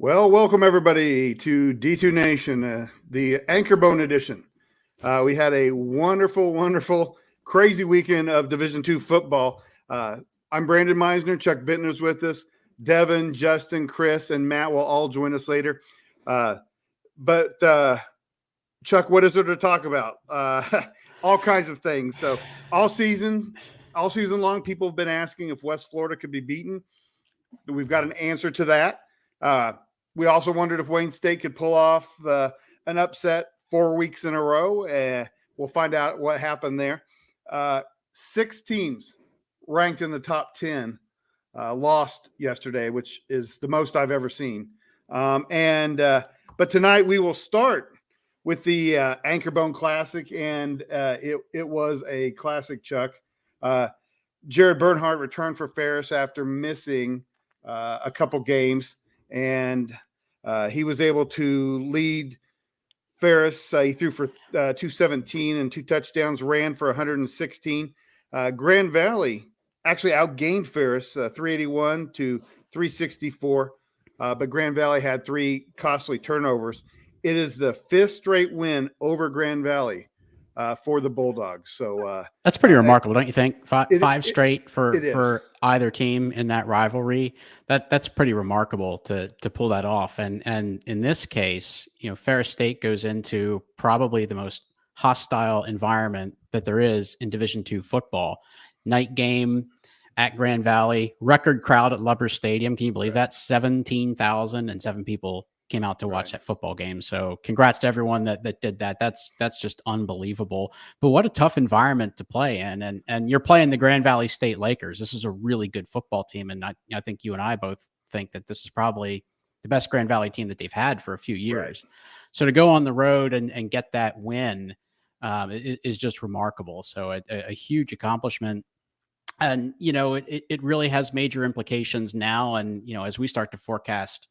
Well, welcome everybody to D2 Nation, the AnchorBone edition. We had a wonderful, crazy weekend of Division II football. I'm Brandon Meisner. Chuck Bittner's with us. Devin, Justin, Chris, and Matt will all join us later. But Chuck, what is there to talk about? All kinds of things. So all season long, people have been asking if West Florida could be beaten. We've got an answer to that. We also wondered if Wayne State could pull off an upset 4 weeks in a row. We'll find out what happened there. 6 teams ranked in the top 10 lost yesterday, which is the most I've ever seen. But tonight we will start with the AnchorBone Classic, and it was a classic, Chuck. Jared Bernhardt returned for Ferris after missing a couple games, and he was able to lead Ferris. He threw for 217 and 2 touchdowns, ran for 116. Grand Valley actually outgained Ferris 381 to 364, but Grand Valley had 3 costly turnovers. It is the 5th straight win over Grand Valley for the Bulldogs. So that's pretty remarkable, don't you think? Five straight for either team in that rivalry. That's pretty remarkable to pull that off. And in this case, Ferris State goes into probably the most hostile environment that there is in Division II football. Night game at Grand Valley, record crowd at Lubber Stadium. Can you believe that? 17,007 people came out to watch that football game. So congrats to everyone that did that. That's just unbelievable. But what a tough environment to play in. And you're playing the Grand Valley State Lakers. This is a really good football team. And I think you and I both think that this is probably the best Grand Valley team that they've had for a few years. Right. So to go on the road and get that win is just remarkable. So a huge accomplishment. And, it really has major implications now. And, as we start to forecast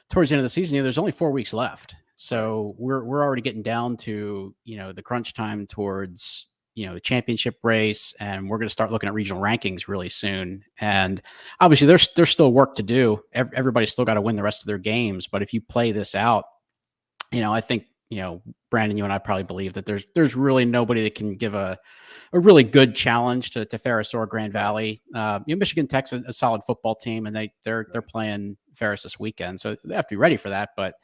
towards the end of the season, there's only 4 weeks left. So we're already getting down to, the crunch time towards, the championship race. And we're going to start looking at regional rankings really soon. And obviously there's still work to do. Everybody's still got to win the rest of their games. But if you play this out, I think, Brandon, you and I probably believe that there's really nobody that can give a really good challenge to Ferris or Grand Valley. Michigan Tech's a solid football team, and they're playing Ferris this weekend, so they have to be ready for that. But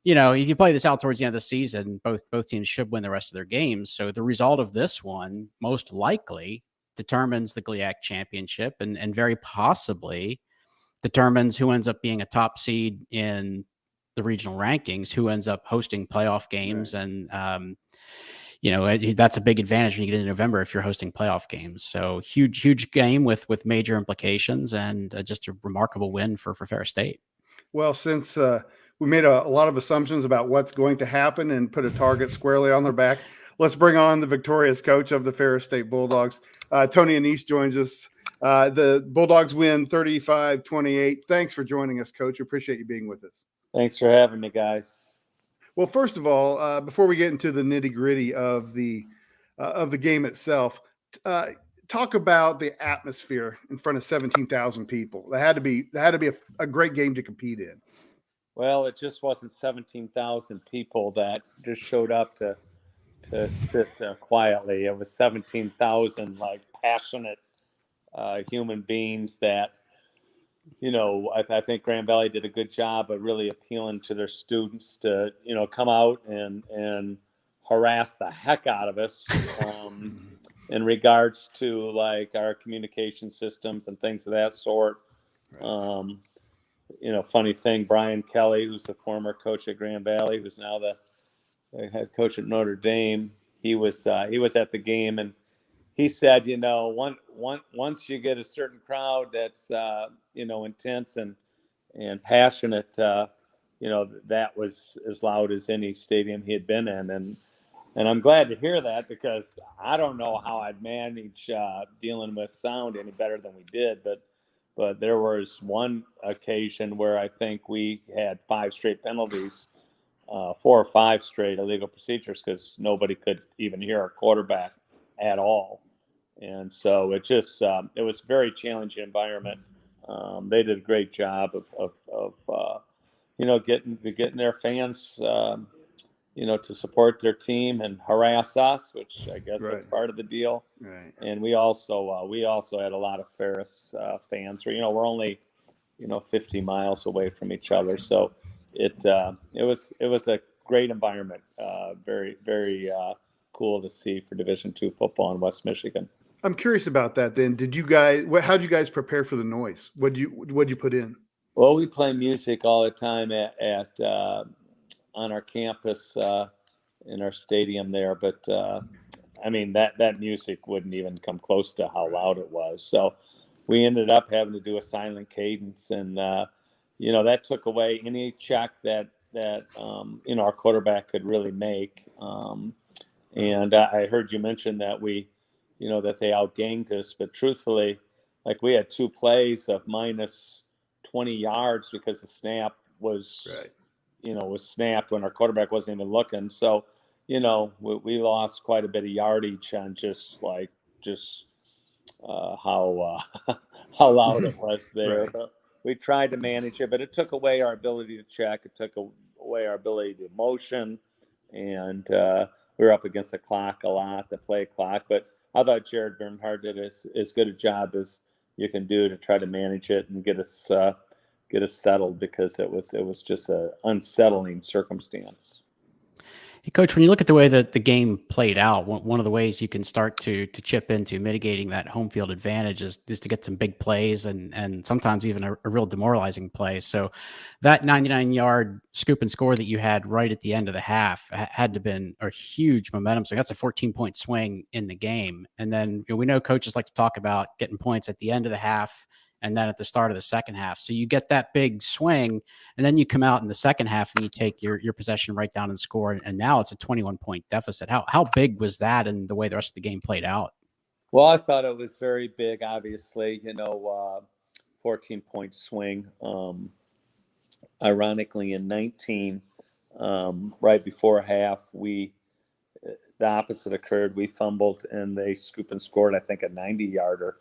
if you play this out towards the end of the season, both teams should win the rest of their games. So the result of this one most likely determines the GLIAC championship, and very possibly determines who ends up being a top seed in the regional rankings, who ends up hosting playoff games. Right. And, that's a big advantage when you get into November if you're hosting playoff games. So huge game with major implications, and just a remarkable win for Ferris State. Well, since we made a lot of assumptions about what's going to happen and put a target squarely on their back, let's bring on the victorious coach of the Ferris State Bulldogs. Tony Annese joins us. The Bulldogs win 35-28. Thanks for joining us, Coach. We appreciate you being with us. Thanks for having me, guys. Well, first of all, before we get into the nitty-gritty of the game itself, talk about the atmosphere in front of 17,000 people. That had to be a great game to compete in. Well, it just wasn't 17,000 people that just showed up to sit quietly. It was 17,000 passionate human beings that. I think Grand Valley did a good job of really appealing to their students to, come out and harass the heck out of us in regards to our communication systems and things of that sort. Right. Funny thing, Brian Kelly, who's the former coach at Grand Valley, who's now the head coach at Notre Dame, he was at the game, and he said, once you get a certain crowd that's, intense and passionate, that was as loud as any stadium he had been in. And I'm glad to hear that, because I don't know how I'd manage dealing with sound any better than we did. But there was one occasion where I think we had 5 straight penalties, 4 or 5 straight illegal procedures, because nobody could even hear our quarterback at all. And so it just it was a very challenging environment. They did a great job of getting their fans, to support their team and harass us, which I guess was part of the deal. Right. And we also had a lot of Ferris fans. We're only 50 miles away from each other, so it was a great environment. Very, very cool to see for Division II football in West Michigan. I'm curious about that. Then, how did you guys prepare for the noise? What'd you put in? Well, we play music all the time at on our campus in our stadium there, but that music wouldn't even come close to how loud it was. So we ended up having to do a silent cadence, and that took away any check that our quarterback could really make. And I heard you mention that that they outgained us, but truthfully, like, we had 2 plays of minus 20 yards because the snap was was snapped when our quarterback wasn't even looking. So we lost quite a bit of yardage on just how how loud it was there. Right. We tried to manage it, but it took away our ability to check. It took away our ability to motion, and we were up against the clock a lot, the play clock. But I thought Jared Bernhardt did as good a job as you can do to try to manage it and get us settled, because it was just an unsettling circumstance. Hey, Coach, when you look at the way that the game played out, one of the ways you can start to chip into mitigating that home field advantage is to get some big plays and sometimes even a real demoralizing play. So that 99-yard scoop and score that you had right at the end of the half had to have been a huge momentum. So that's a 14-point swing in the game. And then we know coaches like to talk about getting points at the end of the half and then at the start of the second half. So you get that big swing, and then you come out in the second half and you take your possession right down and score. And now it's a 21-point deficit. How big was that, and the way the rest of the game played out? Well, I thought it was very big, obviously, 14-point swing. Ironically, in 19, right before half, the opposite occurred. We fumbled and they scoop and scored, I think, a 90-yarder.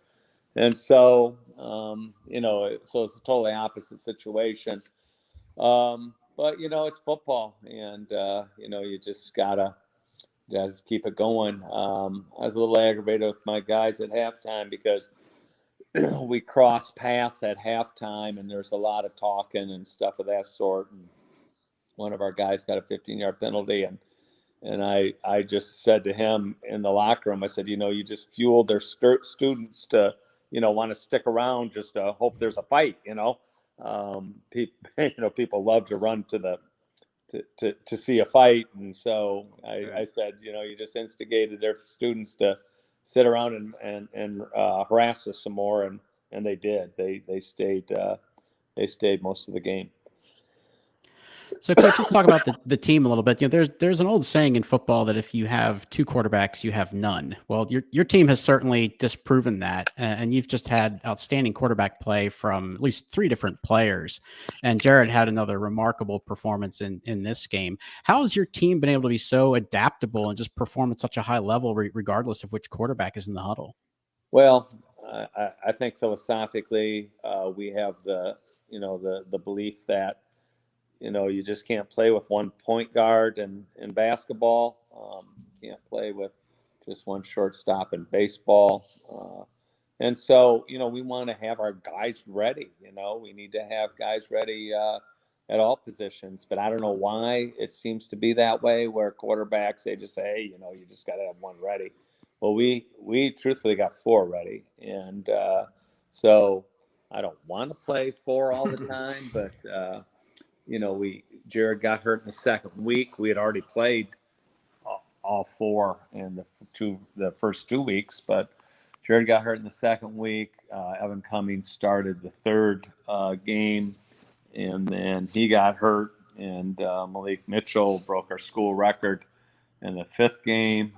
And so, so it's a totally opposite situation. But, it's football, and, you just gotta keep it going. I was a little aggravated with my guys at halftime because we crossed paths at halftime, and there's a lot of talking and stuff of that sort. And one of our guys got a 15-yard penalty, and I just said to him in the locker room, I said, you just fueled their students to want to stick around just to hope there's a fight. People love to run to see a fight, and so I said, you just instigated their students to sit around and harass us some more, and they did. They stayed most of the game. So, Coach, let's talk about the team a little bit. There's an old saying in football that if you have 2 quarterbacks, you have none. Well, your team has certainly disproven that, and you've just had outstanding quarterback play from at least 3 different players. And Jared had another remarkable performance in this game. How has your team been able to be so adaptable and just perform at such a high level, regardless of which quarterback is in the huddle? Well, I think philosophically, we have the belief that you just can't play with one point guard in basketball. You can't play with just one shortstop in baseball. And so, we want to have our guys ready. We need to have guys ready at all positions. But I don't know why it seems to be that way, where quarterbacks, they just say, hey, you just got to have one ready. Well, we truthfully got 4 ready. And so I don't want to play 4 all the time, but Jared got hurt in the second week. We had already played all 4 in the first 2 weeks, but Jared got hurt in the second week. Evan Cummings started the 3rd game, and then he got hurt, and Malik Mitchell broke our school record in the 5th game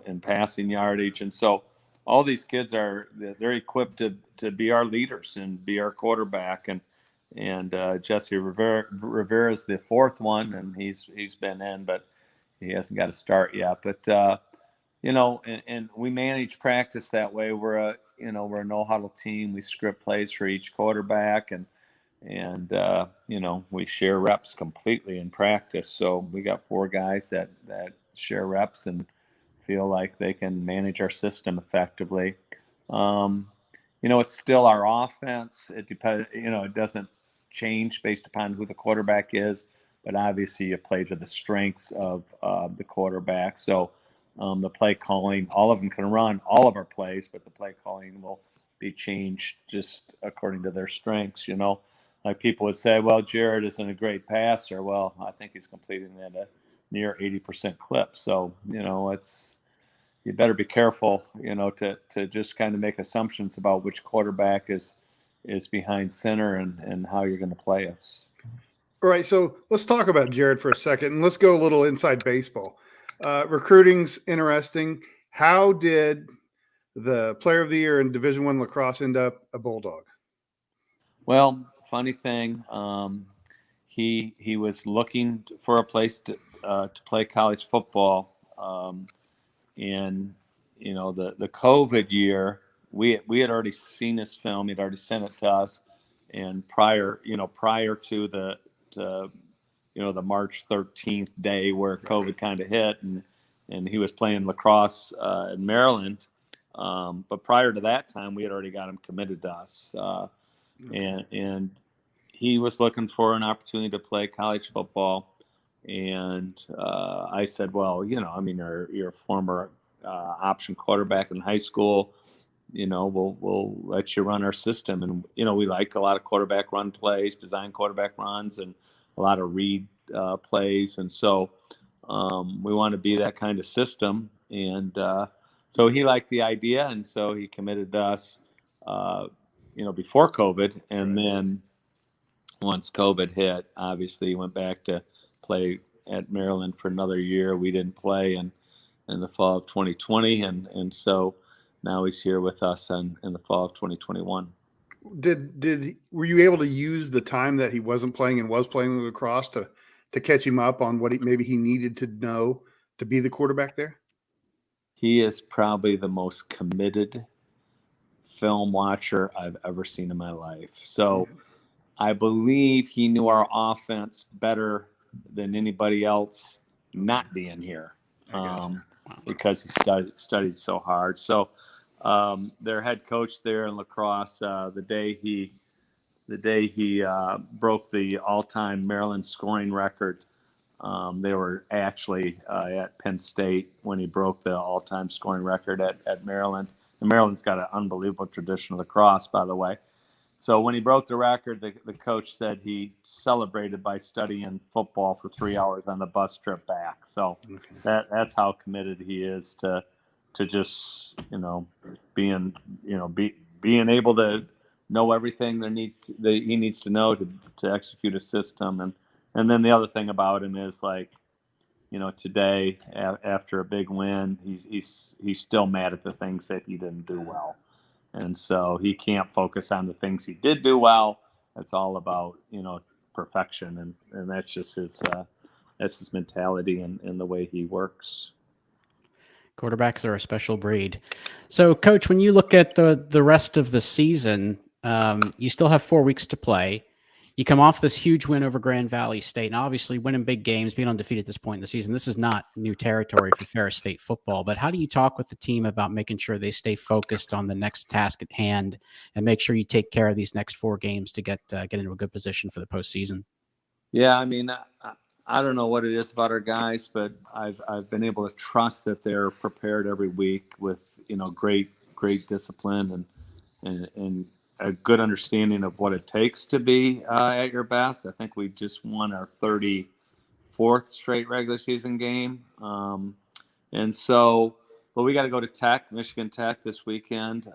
in passing yardage. And so all these kids they're equipped to be our leaders and be our quarterback. And Jesse Rivera is the 4th one, and he's been in, but he hasn't got a start yet. But and we manage practice that way. We're a no huddle team. We script plays for each quarterback, and we share reps completely in practice. So we got 4 guys that share reps and feel like they can manage our system effectively. It's still our offense. It depends. It doesn't change based upon who the quarterback is, but obviously you play to the strengths of the quarterback. So the play calling, all of them can run all of our plays, but the play calling will be changed just according to their strengths. Like people would say, well, Jared isn't a great passer. Well, I think he's completing at a near 80% clip. So, you better be careful, to just kind of make assumptions about which quarterback is behind center and how you're going to play us. All right. So let's talk about Jared for a second, and let's go a little inside baseball. Recruiting's interesting. How did the player of the year in Division I lacrosse end up a Bulldog? Well, funny thing, he was looking for a place to play college football, and the COVID year, we had already seen his film. He'd already sent it to us, and prior to the March 13th day where COVID kind of hit, and he was playing lacrosse in Maryland. But prior to that time, we had already got him committed to us. And he was looking for an opportunity to play college football. And I said, well, you're a former option quarterback in high school. We'll let you run our system. And, we like a lot of quarterback run plays, design quarterback runs, and a lot of read plays. And so we want to be that kind of system. And so he liked the idea. And so he committed to us before COVID, and then once COVID hit, obviously he went back to play at Maryland for another year. We didn't play in the fall of 2020, and so now he's here with us in the fall of 2021. Were you able to use the time that he wasn't playing and was playing lacrosse to catch him up on what maybe he needed to know to be the quarterback there? He is probably the most committed film watcher I've ever seen in my life. So I believe he knew our offense better than anybody else not being here, because he studied so hard. So their head coach there in lacrosse, the day he broke the all-time Maryland scoring record, they were actually at Penn State when he broke the all-time scoring record at Maryland. And Maryland's got an unbelievable tradition of lacrosse, by the way. So when he broke the record, the coach said he celebrated by studying football for 3 hours on the bus trip back. So that's how committed he is to just being able to know everything that he needs to know to execute a system. And then the other thing about him is, like, today after a big win, he's still mad at the things that he didn't do well. And so he can't focus on the things he did do well. It's all about, perfection. And that's just his mentality and the way he works. Quarterbacks are a special breed. So, Coach, when you look at the rest of the season, you still have 4 weeks to play. You come off this huge win over Grand Valley State, and obviously winning big games, being undefeated at this point in the season, this is not new territory for Ferris State football. But how do you talk with the team about making sure they stay focused on the next task at hand and make sure you take care of these next 4 games to get into a good position for the postseason? Yeah, I don't know what it is about our guys, but I've been able to trust that they're prepared every week with great discipline and a good understanding of what it takes to be at your best. I think we just won our 34th straight regular season game, and so, but we got to go to Michigan Tech this weekend.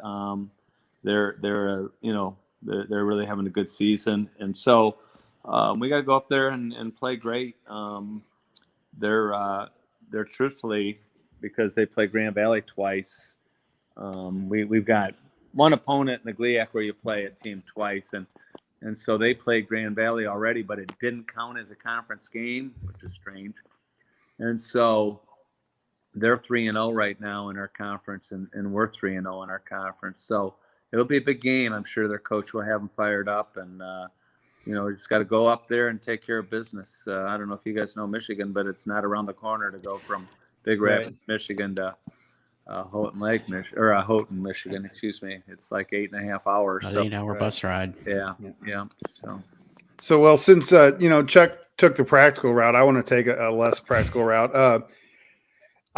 They're really having a good season, and so we got to go up there and play great. They're truthfully, because they play Grand Valley twice. We've got one opponent in the GLIAC where you play a team twice, and so they played Grand Valley already, but it didn't count as a conference game, which is strange. And so they're 3-0 right now in our conference, and we're 3-0 in our conference. So it'll be a big game. I'm sure their coach will have them fired up, and you just got to go up there and take care of business. I don't know if you guys know Michigan, but it's not around the corner to go from Big Rapids, Michigan to Houghton, Michigan. Excuse me. It's like 8.5 hours. So, 8 hour bus ride. Yeah. So well, since Chuck took the practical route, I want to take a less practical route.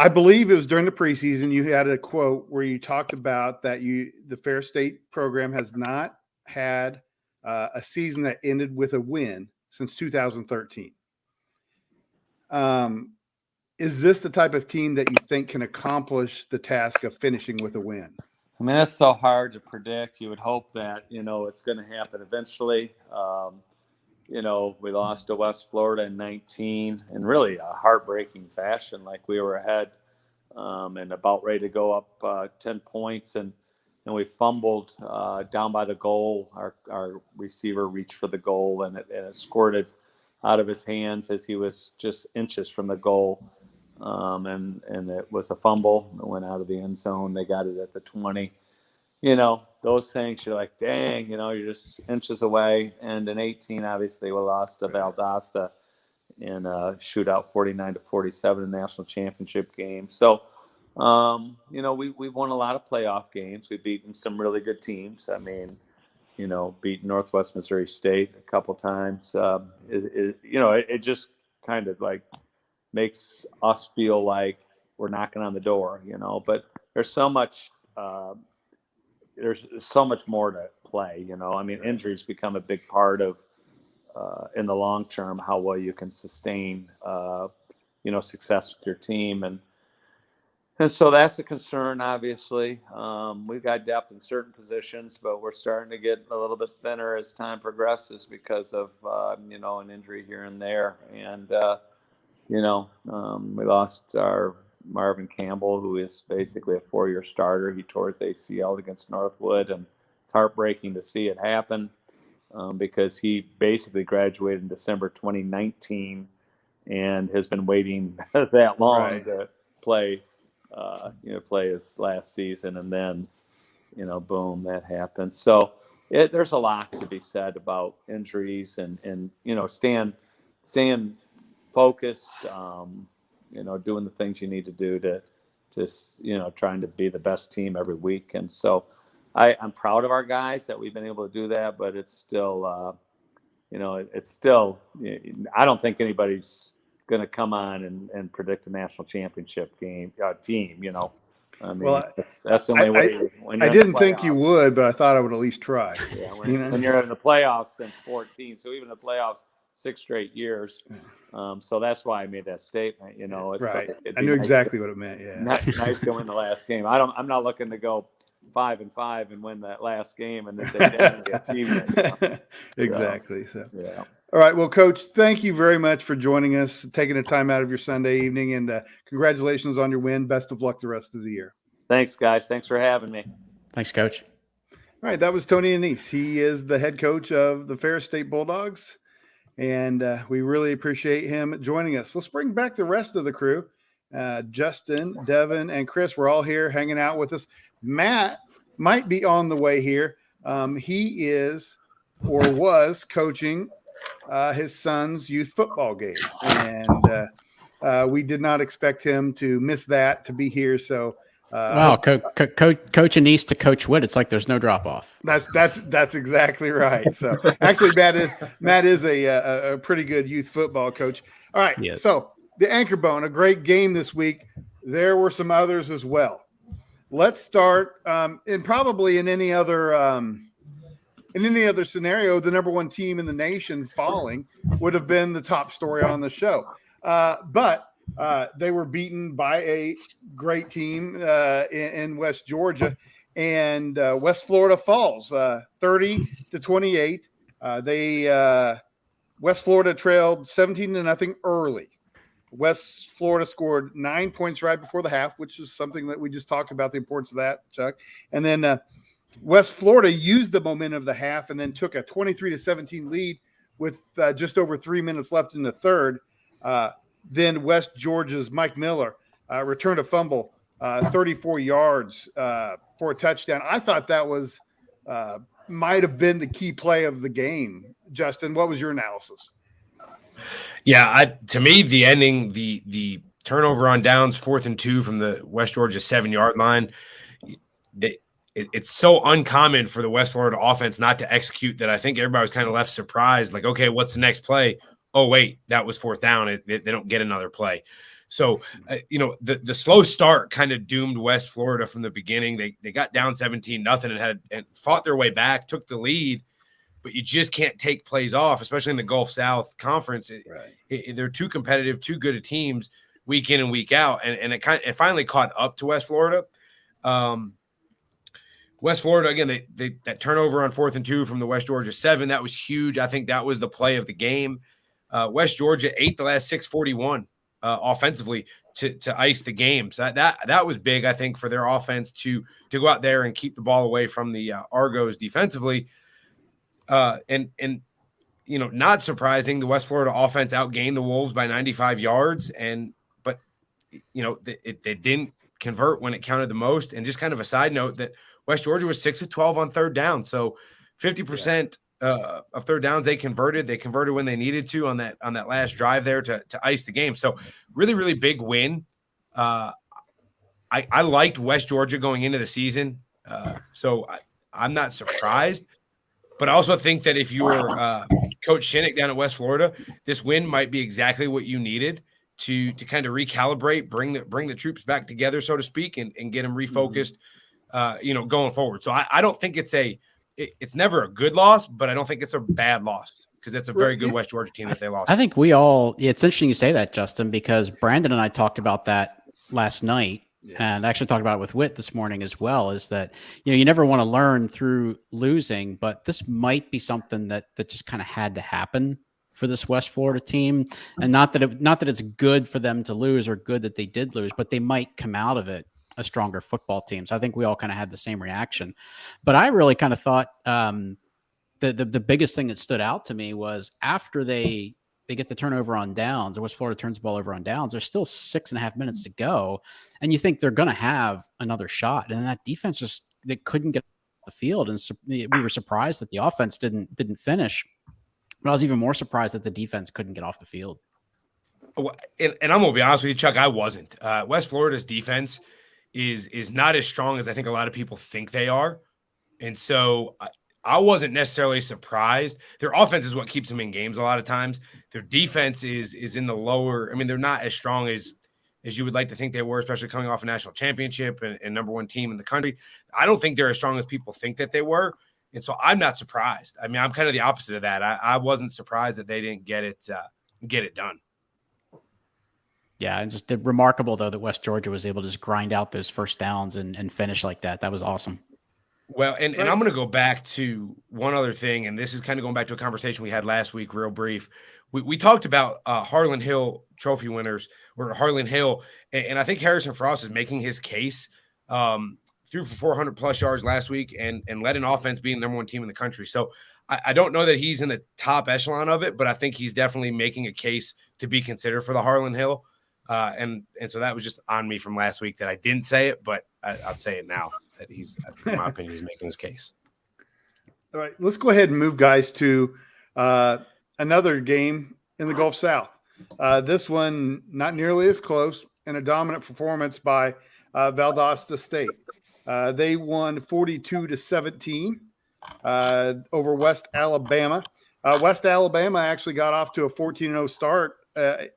I believe it was during the preseason you had a quote where you talked about that the Fair State program has not had a season that ended with a win since 2013. Is this the type of team that you think can accomplish the task of finishing with a win? I mean, that's so hard to predict. You would hope that, it's going to happen eventually. We lost to West Florida in 19 in really a heartbreaking fashion. Like we were ahead and about ready to go up 10 points. And we fumbled down by the goal. Our receiver reached for the goal and it squirted out of his hands as he was just inches from the goal. And it was a fumble. It went out of the end zone. They got it at the 20. Those things, you're like, dang, you're just inches away. And in 18, obviously, we lost to Valdosta in a shootout 49-47 in the national championship game. So, we've won a lot of playoff games. We've beaten some really good teams. I mean, beat Northwest Missouri State a couple times. It just kind of like makes us feel like we're knocking on the door, but there's so much more to play, I mean, injuries become a big part of in the long term how well you can sustain success with your team, and so that's a concern. Obviously, we've got depth in certain positions, but we're starting to get a little bit thinner as time progresses because of an injury here and there. And we lost our Marvin Campbell, who is basically a 4-year starter. He tore his ACL against Northwood, and it's heartbreaking to see it happen because he basically graduated in December 2019 and has been waiting that long to play his last season, and then, boom, that happened. So there's a lot to be said about injuries and staying focused, doing the things you need to do to just, trying to be the best team every week. And so I'm proud of our guys that we've been able to do that, but it's still, I don't think anybody's going to come on and predict a national championship team. I mean, Well, that's the only way. I didn't think you would, but I thought I would at least try. Yeah, when you're in the playoffs since 14, so even the playoffs 6 straight years. So that's why I made that statement. It's right. Like, I knew exactly what it meant. Yeah, nice to win the last game. I'm not looking to go 5-5 and win that last game and then say, "Dang, we achieved it." Exactly. So yeah. All right. Well, Coach, thank you very much for joining us, taking the time out of your Sunday evening, and congratulations on your win. Best of luck the rest of the year. Thanks, guys. Thanks for having me. Thanks, Coach. All right. That was Tony Annese. He is the head coach of the Ferris State Bulldogs, and we really appreciate him joining us. Let's bring back the rest of the crew. Justin, Devin, and Chris were all here hanging out with us. Matt might be on the way here. He is or was coaching his son's youth football game, and we did not expect him to miss that to be here. So, Coach Annese to Coach Witt, it's like there's no drop off. That's exactly right. So, actually, Matt is a pretty good youth football coach. All right, yes. So the AnchorBone, a great game this week. There were some others as well. Let's start, and probably in any other scenario, the number one team in the nation falling would have been the top story on the show. But they were beaten by a great team in West Georgia, and West Florida falls 30-28. West Florida trailed 17-0 early. West Florida scored 9 points right before the half, which is something that we just talked about, the importance of that, Chuck. And then West Florida used the momentum of the half and then took a 23-17 lead with just over 3 minutes left in the third. Then West Georgia's Mike Miller returned a fumble, 34 yards for a touchdown. I thought that was might have been the key play of the game. Justin, what was your analysis? Yeah, to me, the ending, the turnover on downs, 4th and 2 from the West Georgia 7-yard line, it's so uncommon for the West Florida offense not to execute that I think everybody was kind of left surprised. Like, okay, what's the next play? Oh, wait, that was 4th down. They don't get another play. So, the slow start kind of doomed West Florida from the beginning. They got down 17-0 and fought their way back, took the lead, but you just can't take plays off, especially in the Gulf South Conference. They're too competitive, too good at teams week in and week out, and it finally caught up to West Florida. West Florida, again, that turnover on 4th and 2 from the West Georgia 7, that was huge. I think that was the play of the game. West Georgia ate the last 6:41 offensively to ice the game. So that was big, I think, for their offense to go out there and keep the ball away from the Argos defensively. And not surprising, the West Florida offense outgained the Wolves by 95 yards, but they didn't convert when it counted the most. And just kind of a side note that West Georgia was 6 of 12 on 3rd down, so 50% of 3rd downs they converted. They converted when they needed to on that last drive there to ice the game. So really, really big win. I liked West Georgia going into the season, so I'm not surprised. But I also think that if you're Coach Shinnick down at West Florida, this win might be exactly what you needed to kind of recalibrate, bring the troops back together, so to speak, and get them refocused, going forward. So I don't think it's never a good loss, but I don't think it's a bad loss because it's a very good West Georgia team that they lost. I think it's interesting you say that, Justin, because Brandon and I talked about that last night. And actually talked about it with Whit this morning as well, is that, you never want to learn through losing, but this might be something that just kind of had to happen for this West Florida team. And not that it's good for them to lose or good that they did lose, but they might come out of it a stronger football team. So I think we all kind of had the same reaction. But I really kind of thought the biggest thing that stood out to me was after they get the turnover on downs, or West Florida turns the ball over on downs, there's still 6.5 minutes to go. And you think they're going to have another shot. And that defense they couldn't get off the field. And we were surprised that the offense didn't finish. But I was even more surprised that the defense couldn't get off the field. And I'm going to be honest with you, Chuck, I wasn't. West Florida's defense is not as strong as I think a lot of people think they are. And so I wasn't necessarily surprised. Their offense is what keeps them in games a lot of times. Their defense is in the lower. I mean, they're not as strong as you would like to think they were, especially coming off a national championship and number one team in the country. I don't think they're as strong as people think that they were. And so I'm not surprised. I mean, I'm kind of the opposite of that. I wasn't surprised that they didn't get it done. Yeah, and just remarkable, though, that West Georgia was able to just grind out those first downs and finish like that. That was awesome. Well, and I'm going to go back to one other thing, and this is kind of going back to a conversation we had last week, real brief. We talked about Harlan Hill trophy winners, or Harlan Hill, and I think Harrison Frost is making his case. Threw for 400-plus yards last week and led an offense being the number one team in the country. So I don't know that he's in the top echelon of it, but I think he's definitely making a case to be considered for the Harlan Hill. And so that was just on me from last week that I didn't say it, but I'll say it now that he's, in my opinion, he's making his case. All right, let's go ahead and move, guys, to another game in the Gulf South. This one not nearly as close, and a dominant performance by Valdosta State. They won 42-17 over West Alabama. West Alabama actually got off to a 14-0 start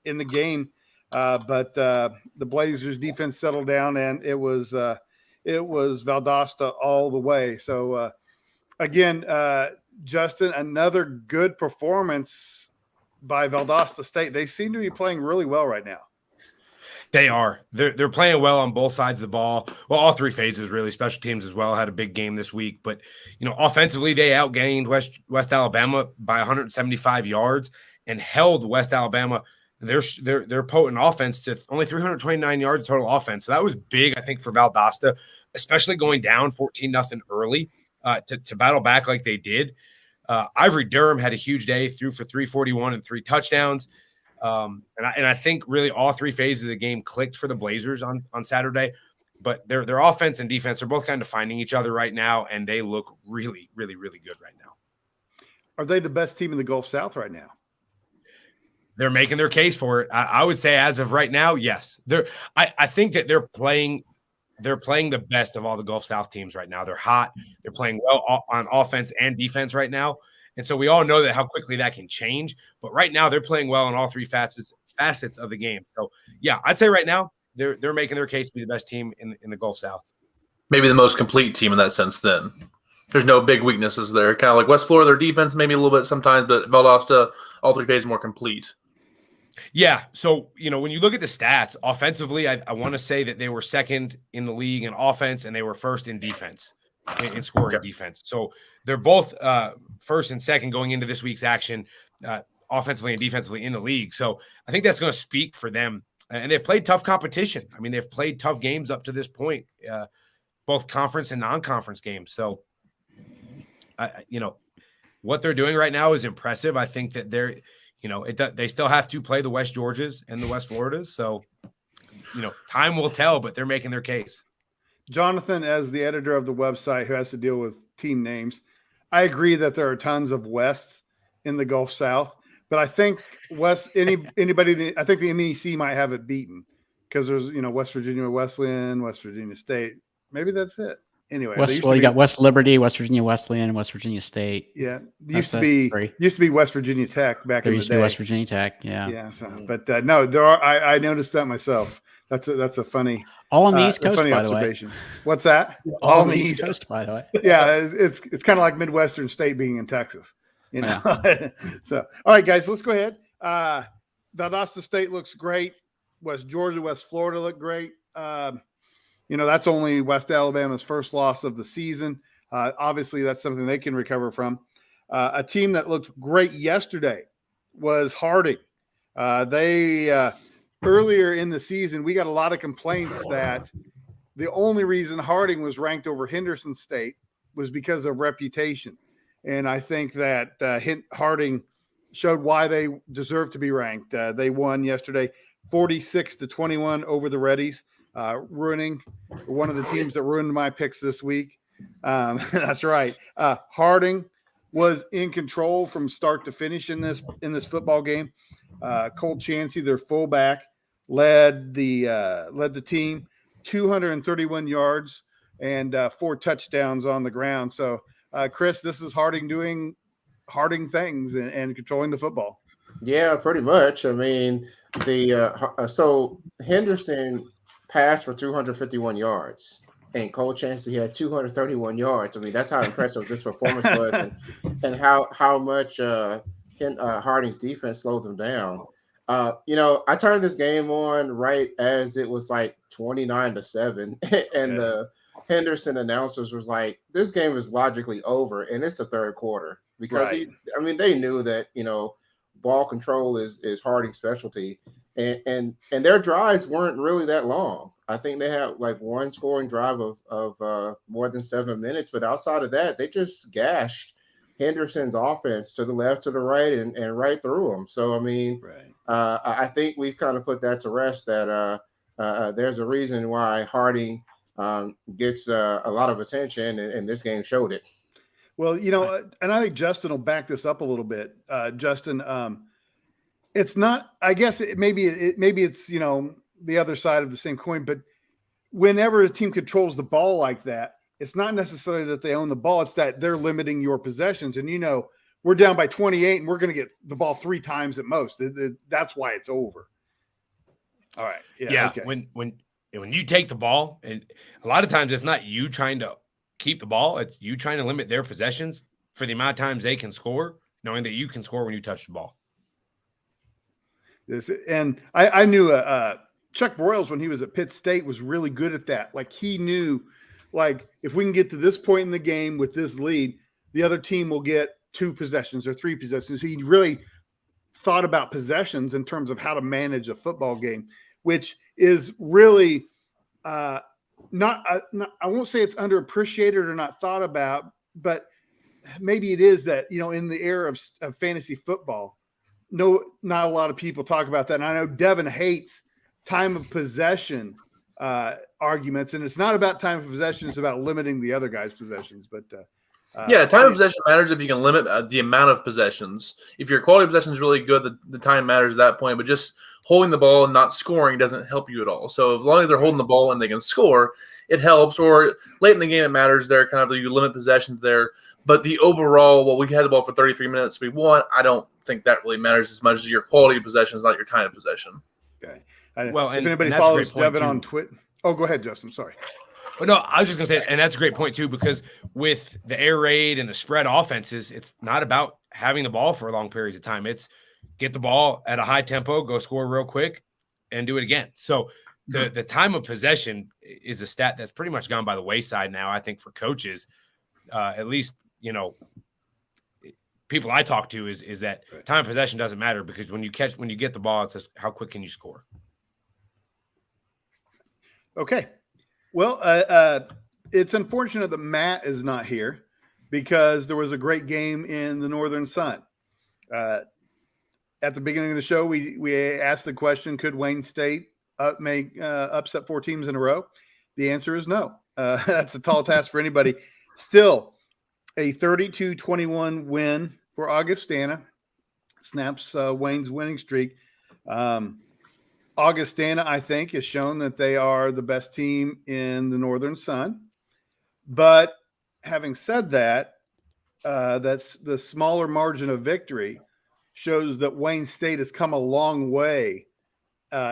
in the game, but the Blazers defense settled down, and it was Valdosta all the way. So again, Justin, another good performance by Valdosta State. They seem to be playing really well right now. They are. They're playing well on both sides of the ball. Well, all three phases, really. Special teams as well had a big game this week. But, offensively, they outgained West Alabama by 175 yards and held West Alabama, their potent offense, to only 329 yards total offense. So that was big, I think, for Valdosta, especially going down 14-0 early to battle back like they did. Ivory Durham had a huge day, threw for 341 and 3 touchdowns. And I think really all three phases of the game clicked for the Blazers on Saturday, but their offense and defense are both kind of finding each other right now, and they look really, really, really good right now. Are they the best team in the Gulf South right now? They're making their case for it. I would say as of right now, yes. I think that they're playing the best of all the Gulf South teams right now. They're hot. They're playing well on offense and defense right now. And so we all know that how quickly that can change. But right now they're playing well in all three facets of the game. So yeah, I'd say right now they're making their case to be the best team in the Gulf South. Maybe the most complete team in that sense then. There's no big weaknesses there. Kind of like West Florida, their defense maybe a little bit sometimes, but Valdosta, all three phases more complete. Yeah. So, when you look at the stats offensively, I want to say that they were second in the league in offense and they were first in defense, in scoring defense. So they're both first and second going into this week's action, offensively and defensively in the league. So I think that's going to speak for them. And they've played tough competition. I mean, they've played tough games up to this point, both conference and non-conference games. So, what they're doing right now is impressive. I think that they still have to play the West Georgias and the West Floridas. So, time will tell, but they're making their case. Jonathan, as the editor of the website who has to deal with team names, I agree that there are tons of Wests in the Gulf South, but I think I think the MEC might have it beaten because there's, West Virginia Wesleyan, West Virginia State. Maybe that's it. Anyway, you got West Liberty, West Virginia Wesleyan, West Virginia State. Yeah, used to be West Virginia Tech back in the day. There used to be West Virginia Tech, yeah. Yeah, but no, there are. I noticed that myself. That's a funny. All on the East Coast, funny by the way. observation. What's that? All on the East Coast, by the way. Yeah, it's kind of like Midwestern State being in Texas, Yeah. So, all right, guys, let's go ahead. Valdosta State looks great. West Georgia, West Florida look great. That's only West Alabama's first loss of the season. Obviously, that's something they can recover from. A team that looked great yesterday was Harding. Earlier in the season, we got a lot of complaints that the only reason Harding was ranked over Henderson State was because of reputation. And I think that Harding showed why they deserve to be ranked. They won yesterday 46-21 over the Reddies. Ruining one of the teams that ruined my picks this week. That's right. Harding was in control from start to finish in this football game. Cole Chansey, their fullback, led the team 231 yards and 4 touchdowns on the ground. So, Chris, this is Harding doing Harding things and controlling the football. Yeah, pretty much. I mean, so Henderson passed for 251 yards, and Cole Chansey had 231 yards. I mean, that's how impressive this performance was, and how much Harding's defense slowed them down. I turned this game on right as it was like 29-7, and the Henderson announcers was like, "This game is logically over, and it's the third quarter," because they knew that ball control is Harding's specialty. And their drives weren't really that long. I think they had like one scoring drive of more than 7 minutes, but outside of that, they just gashed Henderson's offense to the left, to the right, and right through them. So, I mean, I think we've kind of put that to rest that there's a reason why Harding gets a lot of attention, and this game showed it. Well, and I think Justin will back this up a little bit. Justin, it's not, I guess maybe it's, the other side of the same coin, but whenever a team controls the ball like that, it's not necessarily that they own the ball. It's that they're limiting your possessions. And, we're down by 28 and we're going to get the ball 3 times at most. That's why it's over. All right. Yeah. Okay. When you take the ball, and a lot of times it's not you trying to keep the ball. It's you trying to limit their possessions for the amount of times they can score, knowing that you can score when you touch the ball. And I knew Chuck Broyles, when he was at Pitt State, was really good at that. Like, he knew, like, if we can get to this point in the game with this lead, the other team will get 2 possessions or 3 possessions. He really thought about possessions in terms of how to manage a football game, which is really not I won't say it's underappreciated or not thought about, but maybe it is that, in the era of fantasy football, not a lot of people talk about that. And I know Devin hates time of possession arguments, and it's not about time of possession. It's about limiting the other guy's possessions. But Yeah, time of possession matters if you can limit the amount of possessions. If your quality of possession is really good, the time matters at that point. But just holding the ball and not scoring doesn't help you at all. So as long as they're holding the ball and they can score, it helps. Or late in the game, it matters. There, kind of you limit possessions there. But the overall, well, we had the ball for 33 minutes. We won. I don't think that really matters as much as your quality of possession is not your time of possession. Okay. Well, if anybody follows Devin on Twitter, oh, go ahead, Justin. Sorry. But no, I was just going to say, and that's a great point too, because with the air raid and the spread offenses, it's not about having the ball for long periods of time. It's get the ball at a high tempo, go score real quick, and do it again. So the time of possession is a stat that's pretty much gone by the wayside now, I think, for coaches. At least, people I talk to is that time of possession doesn't matter, because when you get the ball, it's just how quick can you score. Okay. Well, it's unfortunate that Matt is not here, because there was a great game in the Northern Sun. At the beginning of the show, we asked the question, could Wayne State upset 4 teams in a row? The answer is no. That's a tall task for anybody. Still, a 32-21 win for Augustana snaps Wayne's winning streak. Augustana, I think, has shown that they are the best team in the Northern Sun. But having said that, that's the smaller margin of victory shows that Wayne State has come a long way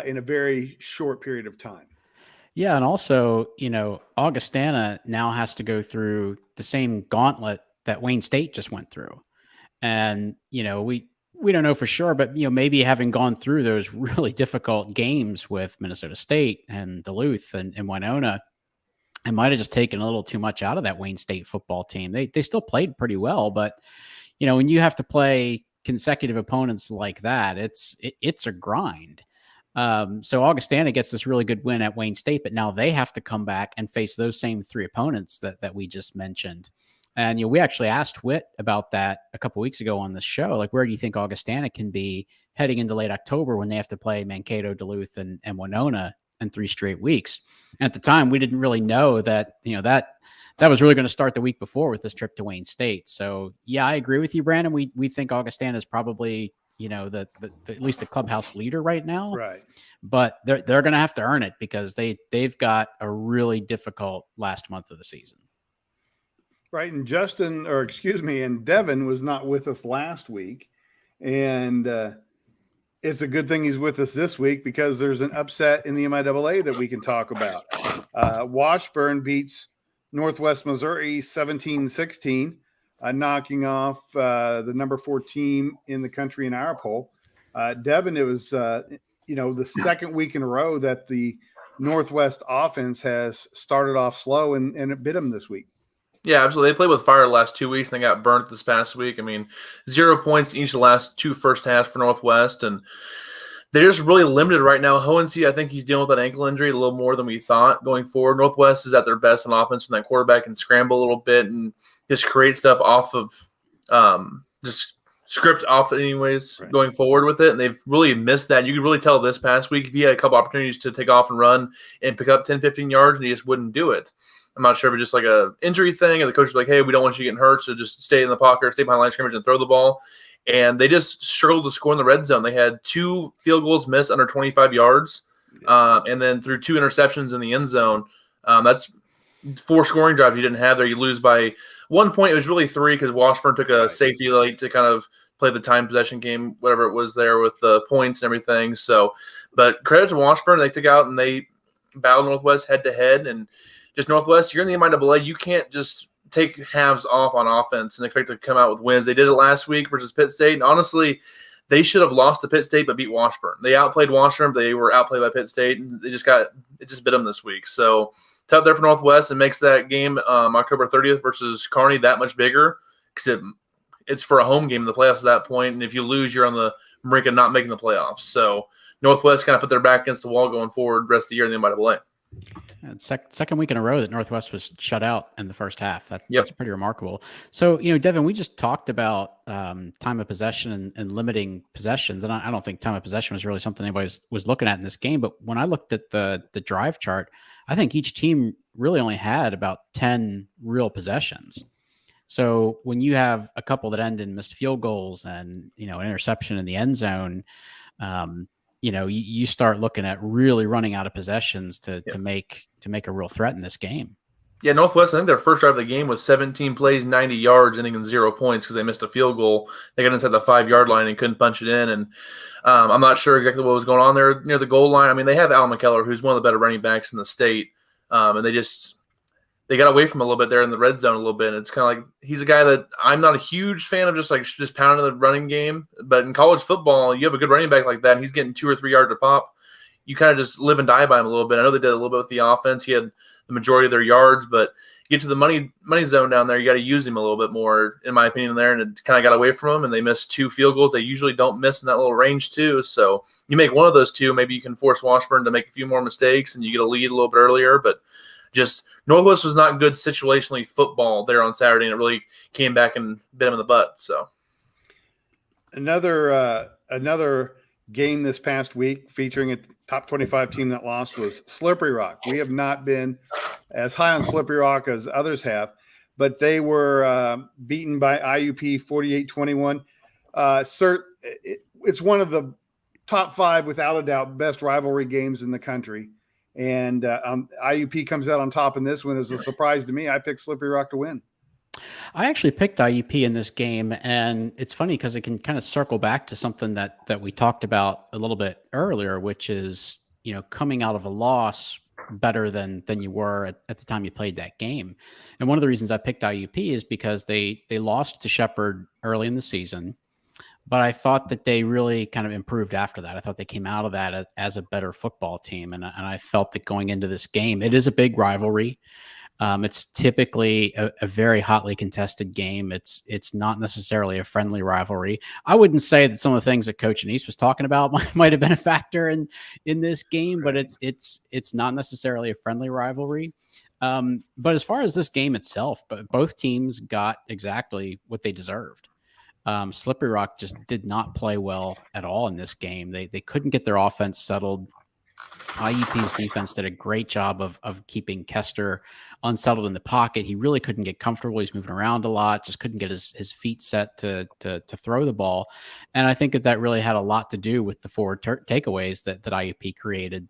in a very short period of time. Yeah, and also, Augustana now has to go through the same gauntlet that Wayne State just went through. And, we don't know for sure, but, maybe having gone through those really difficult games with Minnesota State and Duluth and Winona, it might have just taken a little too much out of that Wayne State football team. They still played pretty well, but, when you have to play consecutive opponents like that, it's a grind. So Augustana gets this really good win at Wayne State, but now they have to come back and face those same 3 opponents that we just mentioned. And, we actually asked Whit about that a couple weeks ago on the show. Like, where do you think Augustana can be heading into late October when they have to play Mankato, Duluth, and Winona in 3 straight weeks? And at the time, we didn't really know that, that was really going to start the week before with this trip to Wayne State. So, yeah, I agree with you, Brandon. We think Augustana is probably, the at least the clubhouse leader right now. Right. But they're going to have to earn it, because they've got a really difficult last month of the season. Right. And and Devin was not with us last week. And it's a good thing he's with us this week, because there's an upset in the MIAA that we can talk about. Washburn beats Northwest Missouri 17-16, knocking off the number 4 team in the country in our poll. Devin, it was, the second week in a row that the Northwest offense has started off slow, and it bit them this week. Yeah, absolutely. They played with fire the last 2 weeks, and they got burnt this past week. I mean, 0 points each of the last 2 first halves for Northwest, and they're just really limited right now. Hohensee, I think he's dealing with that ankle injury a little more than we thought going forward. Northwest is at their best on offense when that quarterback can scramble a little bit and just create stuff off of just script off anyways, right, going forward with it. And they've really missed that. You could really tell this past week, if he had a couple opportunities to take off and run and pick up 10, 15 yards, and he just wouldn't do it. I'm not sure if it's just like a injury thing, or the coach was like, hey, we don't want you getting hurt, so just stay in the pocket, stay behind line of scrimmage and throw the ball. And they just struggled to score in the red zone. They had 2 field goals missed under 25 yards, and then through 2 interceptions in the end zone. That's 4 scoring drives you didn't have there. You lose by 1 point. It was really 3, because Washburn took a safety late to kind of play the time possession game, whatever it was there with the points and everything. So, but credit to Washburn. They took out and they battled Northwest head-to-head, and just Northwest, you're in the MIAA, you can't just take halves off on offense and expect to come out with wins. They did it last week versus Pitt State, and honestly, they should have lost to Pitt State but beat Washburn. They outplayed Washburn, but they were outplayed by Pitt State, and it just bit them this week. So it's out there for Northwest, and makes that game October 30th versus Kearney that much bigger, because it's for a home game in the playoffs at that point, and if you lose, you're on the brink of not making the playoffs. So Northwest kind of put their back against the wall going forward the rest of the year in the MIAA. And second week in a row that Northwest was shut out in the first half. That's pretty remarkable. So, Devin, we just talked about time of possession and limiting possessions. And I don't think time of possession was really something anybody was looking at in this game. But when I looked at the drive chart, I think each team really only had about 10 real possessions. So when you have a couple that end in missed field goals and, an interception in the end zone, you start looking at really running out of possessions to make a real threat in this game. Yeah, Northwest, I think their first drive of the game was 17 plays, 90 yards, ending in 0 points because they missed a field goal. They got inside the 5-yard line and couldn't punch it in. And I'm not sure exactly what was going on there near the goal line. I mean, they have Al McKellar, who's one of the better running backs in the state. And they got away from him a little bit there in the red zone a little bit. It's kind of like he's a guy that I'm not a huge fan of just pounding the running game. But in college football, you have a good running back like that, and he's getting 2 or 3 yards a pop. You kind of just live and die by him a little bit. I know they did a little bit with the offense. He had the majority of their yards, but get to the money zone down there, you got to use him a little bit more, in my opinion, there. And it kind of got away from him, and they missed 2 field goals. They usually don't miss in that little range too. So you make one of those 2, maybe you can force Washburn to make a few more mistakes, and you get a lead a little bit earlier. But just Northwest was not good situationally football there on Saturday, and it really came back and bit him in the butt. So another game this past week featuring a top 25 team that lost was Slippery Rock. We have not been as high on Slippery Rock as others have, but they were beaten by IUP 48-21. It's one of the top 5, without a doubt, best rivalry games in the country. And IUP comes out on top in this one. As a surprise to me, I picked Slippery Rock to win. I actually picked IUP in this game, and it's funny because it can kind of circle back to something that we talked about a little bit earlier, which is, coming out of a loss better than you were at the time you played that game. And one of the reasons I picked IUP is because they lost to Shepherd early in the season, but I thought that they really kind of improved after that. I thought they came out of that as a better football team, and I felt that going into this game, it is a big rivalry. It's typically a very hotly contested game. It's not necessarily a friendly rivalry. I wouldn't say that some of the things that Coach Annese was talking about might have been a factor in this game, but it's not necessarily a friendly rivalry. But as far as this game itself, both teams got exactly what they deserved. Slippery Rock just did not play well at all in this game. They couldn't get their offense settled. IUP's defense did a great job of keeping Kester unsettled in the pocket. He really couldn't get comfortable. He's moving around a lot, just couldn't get his feet set to throw the ball. And I think that really had a lot to do with the forward takeaways that IUP created.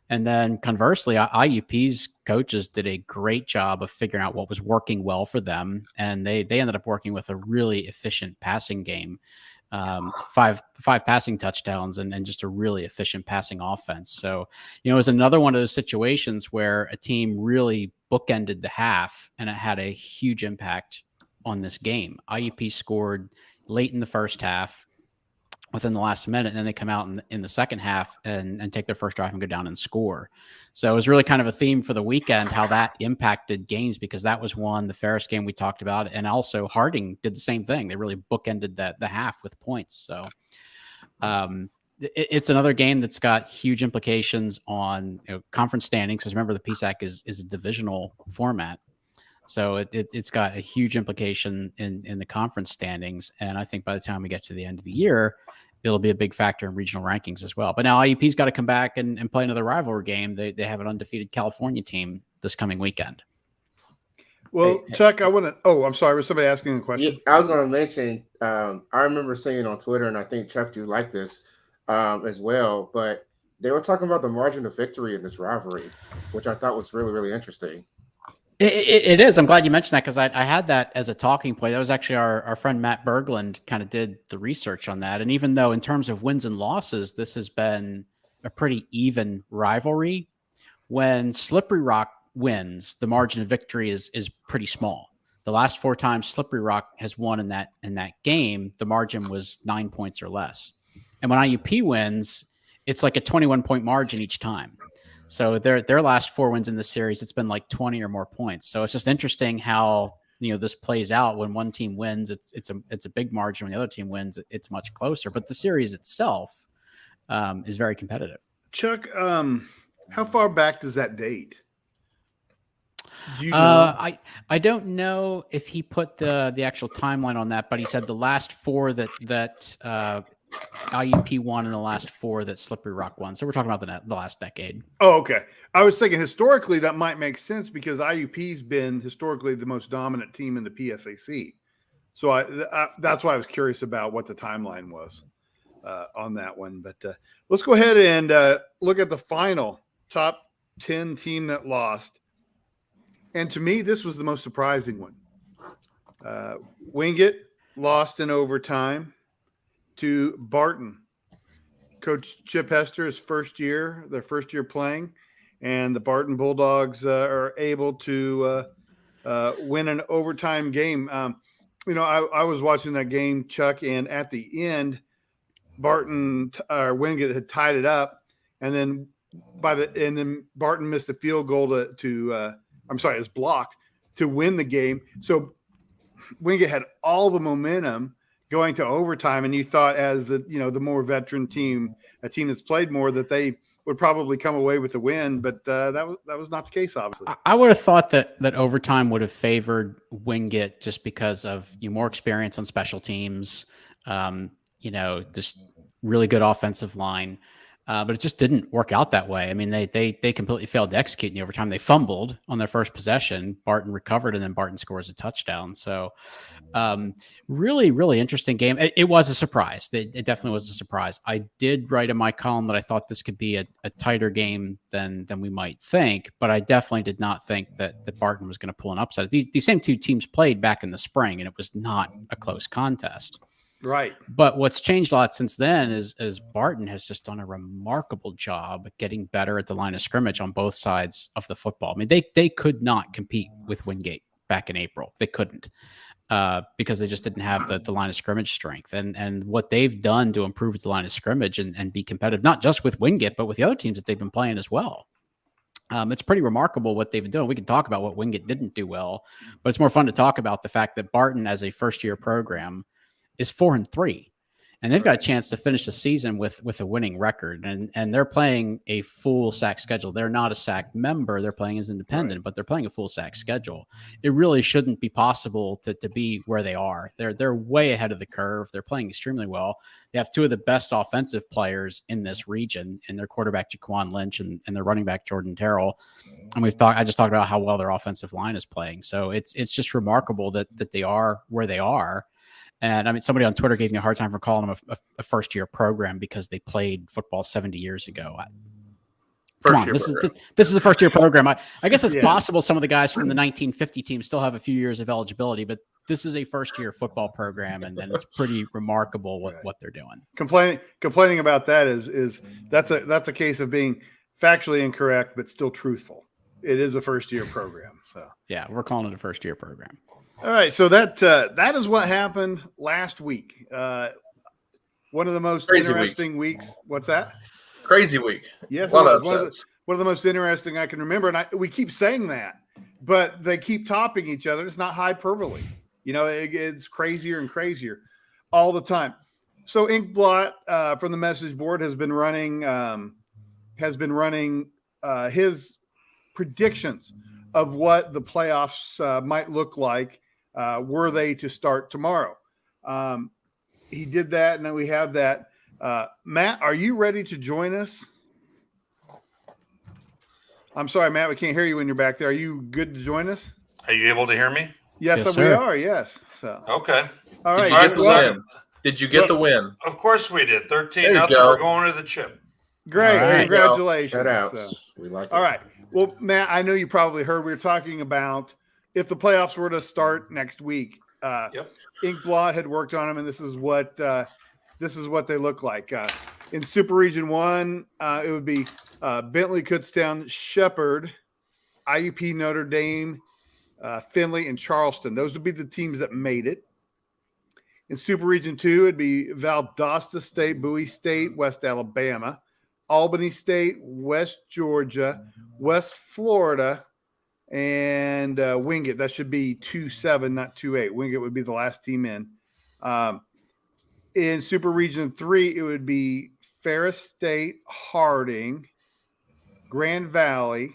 And then conversely, IUP's coaches did a great job of figuring out what was working well for them. And they ended up working with a really efficient passing game. 5 passing touchdowns and just a really efficient passing offense. So, it was another one of those situations where a team really bookended the half, and it had a huge impact on this game. IUP scored late in the first half within the last minute, and then they come out in the second half and take their first drive and go down and score. So it was really kind of a theme for the weekend, how that impacted games, because that was the Ferris game we talked about. And also Harding did the same thing. They really bookended the half with points. So it's another game that's got huge implications on conference standings. Because remember, the PSAC is a divisional format. So it's got a huge implication in the conference standings. And I think by the time we get to the end of the year, it'll be a big factor in regional rankings as well. But now IUP's got to come back and play another rivalry game. They have an undefeated California team this coming weekend. Well, Chuck, I'm sorry. Was somebody asking a question? Yeah, I was going to mention, I remember seeing on Twitter, and I think, Chuck, you like this as well, but they were talking about the margin of victory in this rivalry, which I thought was really, really interesting. It is. I'm glad you mentioned that, because I had that as a talking point. That was actually our friend Matt Berglund kind of did the research on that. And even though in terms of wins and losses, this has been a pretty even rivalry, when Slippery Rock wins, the margin of victory is pretty small. The last 4 times Slippery Rock has won in that game, the margin was 9 points or less. And when IUP wins, it's like a 21-point margin each time. So their last 4 wins in the series, it's been like 20 or more points. So it's just interesting how this plays out. When one team wins, it's a big margin. When the other team wins, it's much closer. But the series itself is very competitive. Chuck, how far back does that date? Do you know? I don't know if he put the actual timeline on that, but he said the last 4 that IUP won in the last 4 that Slippery Rock won. So we're talking about the last decade. Oh, okay. I was thinking historically that might make sense because IUP's been historically the most dominant team in the PSAC. So that's why I was curious about what the timeline was on that one. But let's go ahead and look at the final top 10 team that lost. And to me, this was the most surprising one. Wingate lost in overtime to Barton. Coach Chip Hester, their first year playing, and the Barton Bulldogs are able to win an overtime game. I was watching that game, Chuck, and at the end, Wingate had tied it up, and then Barton missed a field goal it was blocked to win the game. So Wingate had all the momentum going to overtime, and you thought as the more veteran team, a team that's played more, that they would probably come away with the win, but that was not the case, obviously. I would have thought that overtime would have favored Wingate just because of more experience on special teams, just really good offensive line. But it just didn't work out that way. I mean, they completely failed to execute in the overtime. They fumbled on their first possession. Barton recovered, and then Barton scores a touchdown. So really, really interesting game. It was a surprise. It definitely was a surprise. I did write in my column that I thought this could be a tighter game than we might think, but I definitely did not think that Barton was going to pull an upset. These same two teams played back in the spring, and it was not a close contest. Right. But what's changed a lot since then is Barton has just done a remarkable job getting better at the line of scrimmage on both sides of the football. I mean, they could not compete with Wingate back in April. They couldn't because they just didn't have the line of scrimmage strength. And what they've done to improve the line of scrimmage and be competitive, not just with Wingate, but with the other teams that they've been playing as well. It's pretty remarkable what they've been doing. We can talk about what Wingate didn't do well, but it's more fun to talk about the fact that Barton, as a first-year program, is 4-3, and they've got a chance to finish the season with a winning record. And they're playing a full SAC schedule. They're not a SAC member. They're playing as independent, but they're playing a full SAC schedule. It really shouldn't be possible to be where they are. They're way ahead of the curve. They're playing extremely well. They have 2 of the best offensive players in this region, in their quarterback Jaquan Lynch and their running back Jordan Terrell. And I just talked about how well their offensive line is playing. So it's just remarkable that they are where they are. And I mean, somebody on Twitter gave me a hard time for calling them a first-year program because they played football 70 years ago. This is a first-year program. I guess it's possible some of the guys from the 1950 team still have a few years of eligibility, but this is a first-year football program, and it's pretty remarkable what they're doing. Complaining about that is that's a case of being factually incorrect but still truthful. It is a first-year program. So yeah, we're calling it a first-year program. All right, so that is what happened last week. One of the most interesting weeks. What's that? Crazy week. Yes, one of the most interesting I can remember, and we keep saying that, but they keep topping each other. It's not hyperbole. It's crazier and crazier all the time. So Inkblot from the message board has been running his predictions of what the playoffs might look like were they to start tomorrow. He did that, and then we have that. Matt, are you ready to join us? I'm sorry, Matt, we can't hear you when you're back there. Are you good to join us? Are you able to hear me? Yes, we are. Yes. So okay. All right. Did you get the win? Of course we did. 13-0. We're going to the chip. Great. Right. Congratulations. Shut out. We like it. All right. Well, Matt, I know you probably heard we were talking about if the playoffs were to start next week. Inkblot had worked on them, and this is what they look like. In Super Region 1, it would be Bentley, Kutztown, Shepherd, IUP, Notre Dame, Findlay, and Charleston. Those would be the teams that made it. In Super Region 2, it'd be Valdosta State, Bowie State, West Alabama, Albany State, West Georgia, West Florida, and Wingate. That should be 2-7, not 2-8. Wingate would be the last team in. In Super Region 3, it would be Ferris State, Harding, Grand Valley,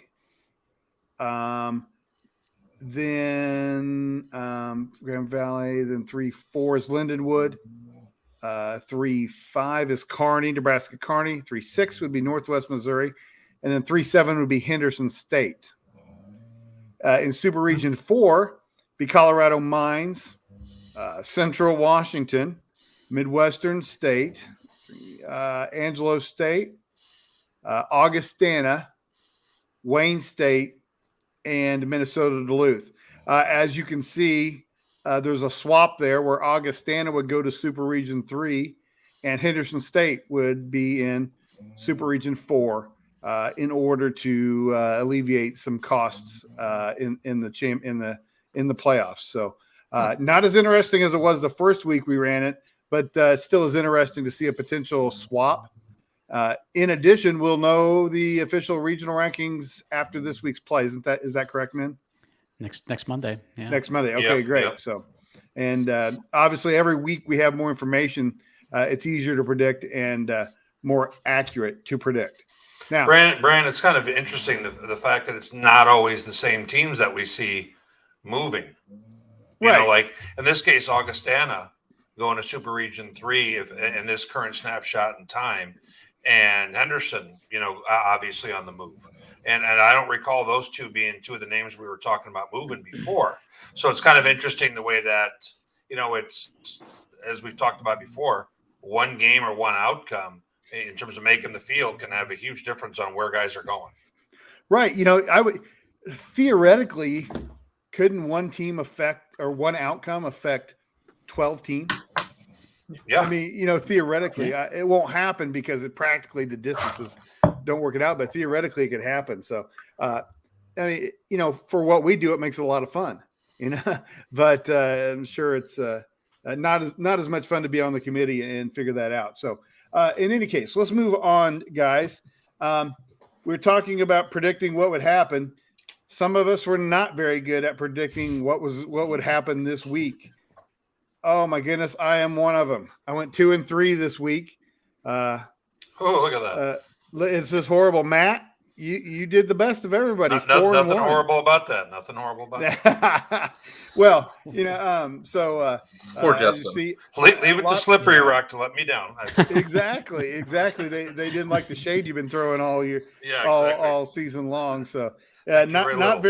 then Grand Valley, then 3-4 is Lindenwood, 3-5 is Kearney, Nebraska Kearney. 3-6 would be Northwest Missouri. And then 3-7 would be Henderson State. In Super Region 4, be Colorado Mines, Central Washington, Midwestern State, Angelo State, Augustana, Wayne State, and Minnesota Duluth. As you can see, there's a swap there where Augustana would go to Super Region 3 and Henderson State would be in Super Region 4 in order to alleviate some costs in the playoffs. So not as interesting as it was the first week we ran it, but still is interesting to see a potential swap. In addition, we'll know the official regional rankings after this week's play. Is that correct, man? Next Monday. Yeah. Next Monday. Okay, Yep, great. yep. So, and obviously every week we have more information. It's easier to predict and more accurate to predict. Now, Brandon, it's kind of interesting the fact that it's not always the same teams that we see moving. You know, like in this case, Augustana going to Super Region 3 in this current snapshot in time, and Henderson, obviously on the move. And I don't recall those two being two of the names we were talking about moving before. So it's kind of interesting the way that, it's, as we've talked about before, one game or one outcome in terms of making the field can have a huge difference on where guys are going. Right. I would theoretically, couldn't one team one outcome affect 12 teams? Yeah. I mean, theoretically, it won't happen because practically the distances don't work it out, but theoretically it could happen. So, for what we do, it makes it a lot of fun, but I'm sure it's not as much fun to be on the committee and figure that out. So, in any case, let's move on, guys. We're talking about predicting what would happen. Some of us were not very good at predicting what would happen this week. Oh my goodness, I am one of them. I went 2-3 this week. Oh, look at that. It's just horrible. Matt, you did the best of everybody. Nothing horrible about that. Nothing horrible about that. Well, so poor Justin. Leave it to Slippery Rock to let me down. Exactly. They didn't like the shade you've been throwing all season long. So not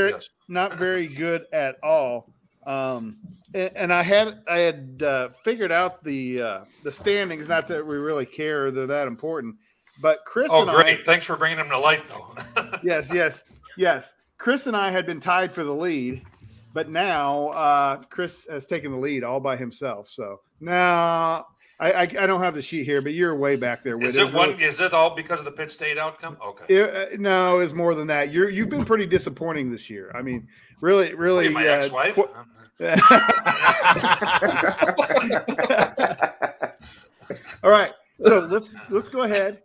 very good at all. And I had figured out the standings. Not that we really care; they're that important. But Chris. Oh, great! Thanks for bringing them to light, though. Yes. Chris and I had been tied for the lead, but now Chris has taken the lead all by himself. So now I don't have the sheet here, but you're way back there. Is it all because of the Pitt State outcome? Okay. No, it's more than that. You've been pretty disappointing this year. I mean, really. My ex-wife. All right, so let's go ahead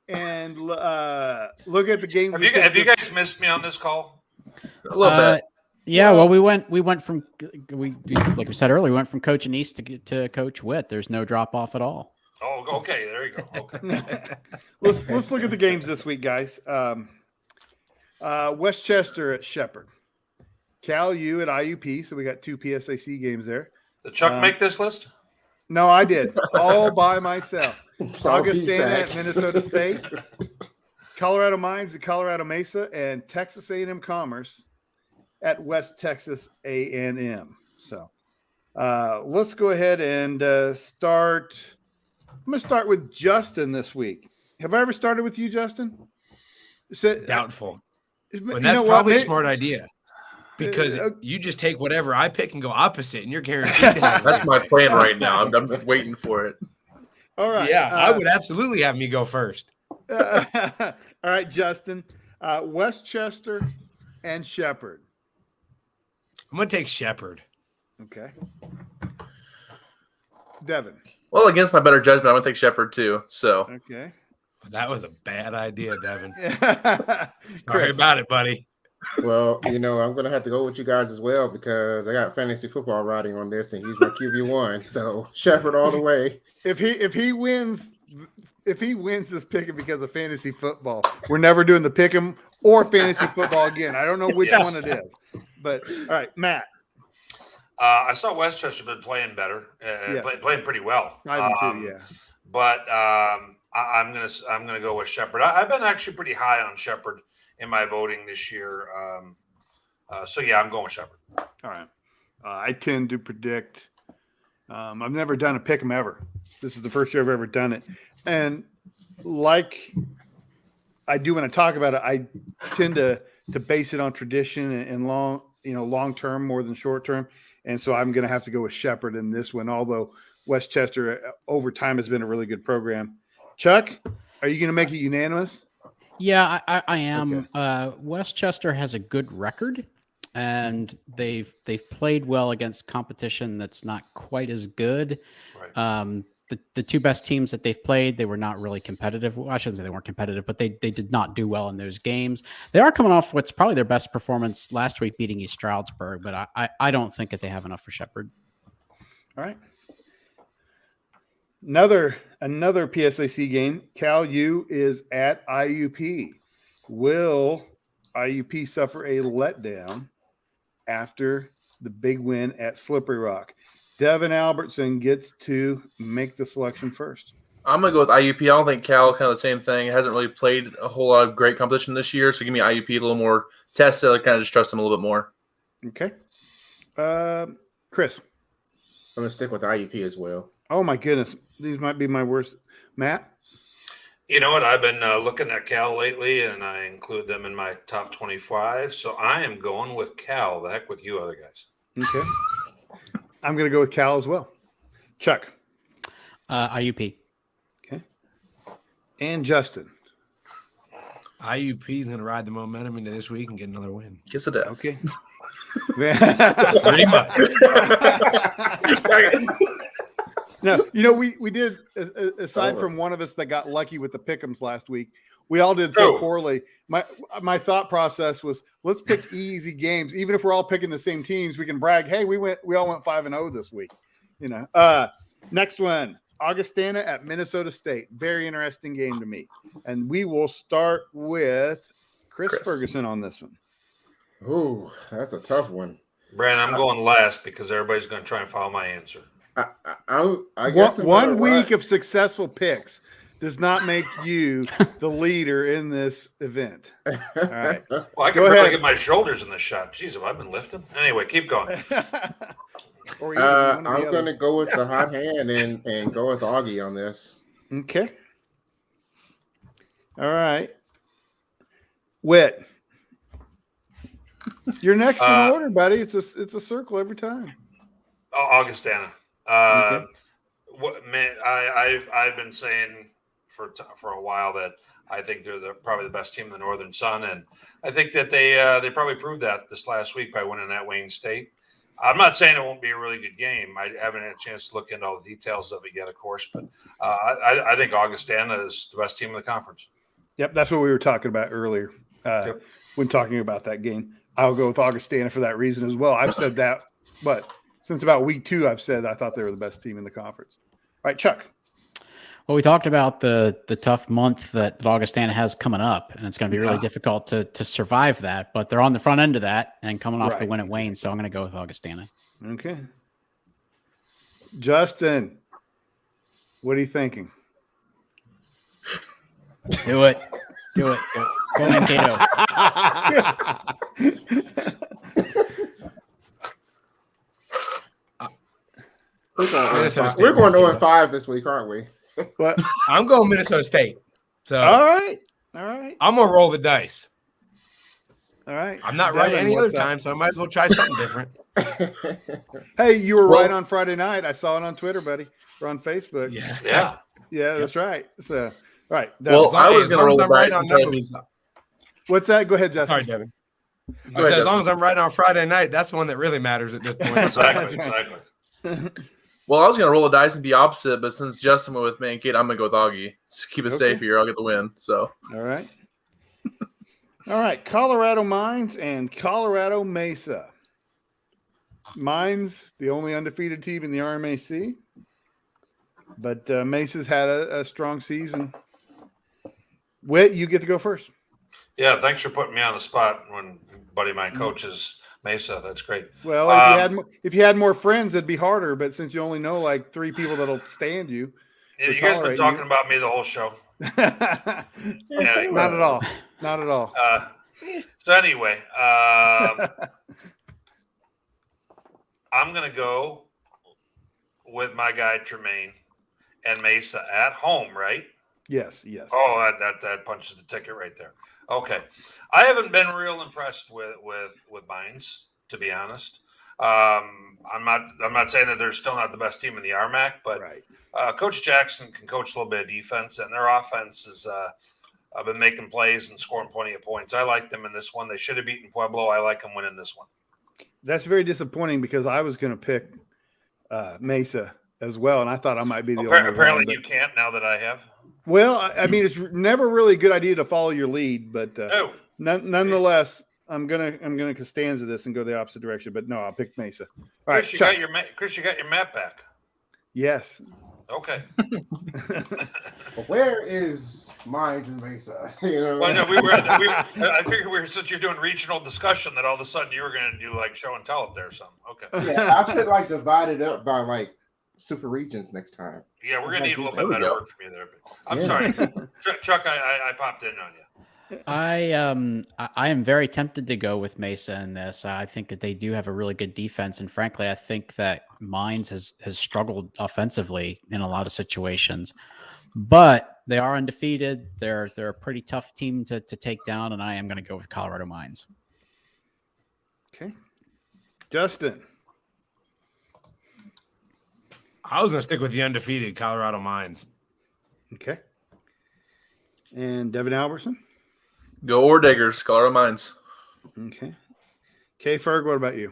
and look at the game. Have you guys missed me on this call? A little bit. Yeah, well, we went from like we said earlier, we went from Coach Annese to Coach Witt. There's no drop off at all. Oh, okay, there you go. Okay. let's look at the games this week, guys. Westchester at Shepherd, Cal U at IUP. So we got two PSAC games there. Did Chuck make this list? No, I did all by myself. Augustana at Minnesota State, Colorado Mines at Colorado Mesa, and Texas A&M Commerce at West Texas A&M. So let's go ahead and start. I'm going to start with Justin this week. Have I ever started with you, Justin? Doubtful. But that's probably a smart idea. Because you just take whatever I pick and go opposite, and you're guaranteed to have it. That's my plan right now. I'm waiting for it. All right. Yeah, I would absolutely have me go first. All right, Justin. Westchester and Shepherd. I'm going to take Shepherd. Okay. Devin. Well, against my better judgment, I'm going to take Shepherd too. So. Okay. That was a bad idea, Devin. Sorry Sorry about it, buddy. Well, I'm going to have to go with you guys as well because I got fantasy football riding on this, and he's my QB1. So Shepherd all the way. If he wins this pick'em because of fantasy football, we're never doing the pick'em or fantasy football again. I don't know which one it is, but all right, Matt. I saw Westchester been playing better, playing pretty well. I do too, yeah. But I'm gonna go with Shepherd. I've been actually pretty high on Shepherd in my voting this year. So yeah, I'm going with Shepherd. All right. I tend to predict. I've never done a pick 'em ever. This is the first year I've ever done it, and like I do when I talk about it, I tend to base it on tradition and long term more than short term. And so I'm going to have to go with Shepherd in this one, although Westchester over time has been a really good program. Chuck, are you going to make it unanimous? Yeah, I am. Okay. Westchester has a good record, and they've played well against competition that's not quite as good. Right. The two best teams that they've played, they were not really competitive. Well, I shouldn't say they weren't competitive, but they did not do well in those games. They are coming off what's probably their best performance last week, beating East Stroudsburg, but I don't think that they have enough for Shepherd. All right. Another PSAC game. Cal U is at IUP. Will IUP suffer a letdown after the big win at Slippery Rock? Devin Albertson gets to make the selection first. I'm going to go with IUP. I don't think Cal, kind of the same thing. Hasn't really played a whole lot of great competition this year. So give me IUP a little more tested. I kind of just trust him a little bit more. Okay. Chris. I'm going to stick with IUP as well. Oh, my goodness. These might be my worst. Matt? You know what? I've been looking at Cal lately, and I include them in my top 25. So I am going with Cal. The heck with you other guys. Okay. I'm going to go with Cal as well. Chuck. IUP. Okay. And Justin. IUP is going to ride the momentum into this week and get another win. Kiss of death. Okay. Pretty much. No, we did, aside from one of us that got lucky with the pick'ems last week, we all did so poorly. My thought process was, let's pick easy games. Even if we're all picking the same teams, we can brag, hey, we all went 5-0 this week. Next one, Augustana at Minnesota State. Very interesting game to me. And we will start with Chris Ferguson on this one. Ooh, that's a tough one. Brandon, I'm going last because everybody's going to try and follow my answer. I guess one week of successful picks does not make you the leader in this event. All right. Well, I can barely get my shoulders in the shot. Jeez, have I been lifting? Anyway, keep going. I'm going to go with the hot hand and go with Augie on this. Okay. All right. Whit. You're next in order, buddy. It's a circle every time. Augustana. Okay. I've been saying for a while that I think they're probably the best team in the Northern Sun, and I think that they probably proved that this last week by winning at Wayne State. I'm not saying it won't be a really good game. I haven't had a chance to look into all the details of it yet, of course, but I think Augustana is the best team in the conference. Yep, that's what we were talking about earlier when talking about that game. I'll go with Augustana for that reason as well. I've said that, but since about week 2, I've said I thought they were the best team in the conference. All right, Chuck. Well, we talked about the tough month that Augustana has coming up, and it's going to be really difficult to survive that. But they're on the front end of that and coming off the win at Wayne, so I'm going to go with Augustana. Okay. Justin, what are you thinking? Do it. Do it. Go Mankato. We're going 0-5 this week, aren't we? What? I'm going Minnesota State. So all right. I'm gonna roll the dice. All right. I'm not right any other time, so I might as well try something different. Hey, you were right on Friday night. I saw it on Twitter, buddy, or on Facebook. Yeah, that's right. So, all right. Well, I was going to roll the dice and try to be. What's that? Go ahead, Justin. Sorry, Devin. I said, as long as I'm right on Friday night, that's the one that really matters at this point. Exactly. Well, I was going to roll the dice and be opposite, but since Justin went with Mankato, I'm going to go with Augie. Just keep it safe here. I'll get the win. So, all right. All right. Colorado Mines and Colorado Mesa. Mines, the only undefeated team in the RMAC, but Mesa's had a strong season. Whit, you get to go first. Yeah, thanks for putting me on the spot when buddy of mine coaches Mesa. That's great. Well, if you had more friends, it'd be harder. But since you only know like 3 people that'll stand you, you guys been talking about me the whole show. Not at all. Not at all. So anyway, I'm going to go with my guy Tremaine and Mesa at home, right? Yes. Oh, that punches the ticket right there. Okay, I haven't been real impressed with Mines, to be honest. I'm not saying that they're still not the best team in the RMAC, but Coach Jackson can coach a little bit of defense, and their offense has been making plays and scoring plenty of points. I like them in this one. They should have beaten Pueblo. I like them winning this one. That's very disappointing because I was going to pick Mesa as well, and I thought I might be the only one. Apparently you can't now that I have. Well, I mean, it's never really a good idea to follow your lead, but nonetheless, I'm gonna Costanza this and go the opposite direction. But no, I'll pick Mesa. All Chris, right, Chris, you got your map back. Yes. Okay. Where is Mines and Mesa? Well, no, I figured since you're doing regional discussion that all of a sudden you were going to do like show and tell up there or something. Okay. Yeah, I should like divide it up by like super regions next time. Yeah, we're going to need a little bit better work from you there. But I'm sorry, Chuck. I popped in on you. I am very tempted to go with Mesa in this. I think that they do have a really good defense, and frankly, I think that Mines has struggled offensively in a lot of situations. But they are undefeated. They're a pretty tough team to take down, and I am going to go with Colorado Mines. Okay, Justin. I was going to stick with the undefeated Colorado Mines. Okay. And Devin Albertson? Go Ordeggers, Colorado Mines. Okay. K. Ferg, what about you?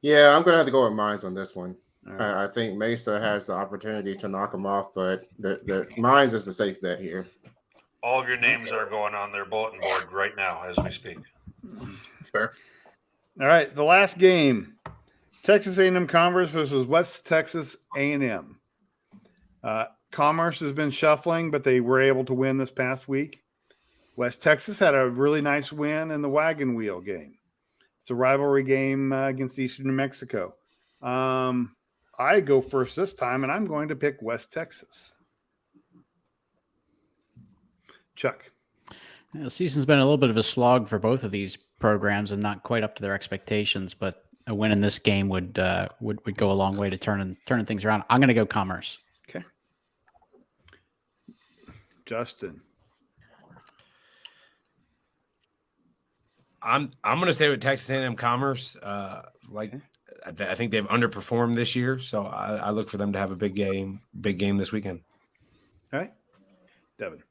Yeah, I'm going to have to go with Mines on this one. Right. I think Mesa has the opportunity to knock them off, but the Mines is the safe bet here. All of your names are going on their bulletin board right now as we speak. That's fair. All right, the last game. Texas A&M Commerce versus West Texas A&M. Commerce has been shuffling, but they were able to win this past week. West Texas had a really nice win in the wagon wheel game. It's a rivalry game against Eastern New Mexico. I go first this time, and I'm going to pick West Texas. Chuck. The season's been a little bit of a slog for both of these programs and not quite up to their expectations, but a win in this game would go a long way to turning things around. I'm going to go Commerce. Okay. Justin. I'm going to stay with Texas A&M Commerce. I think they've underperformed this year, so I look for them to have a big game this weekend. All right, Devin.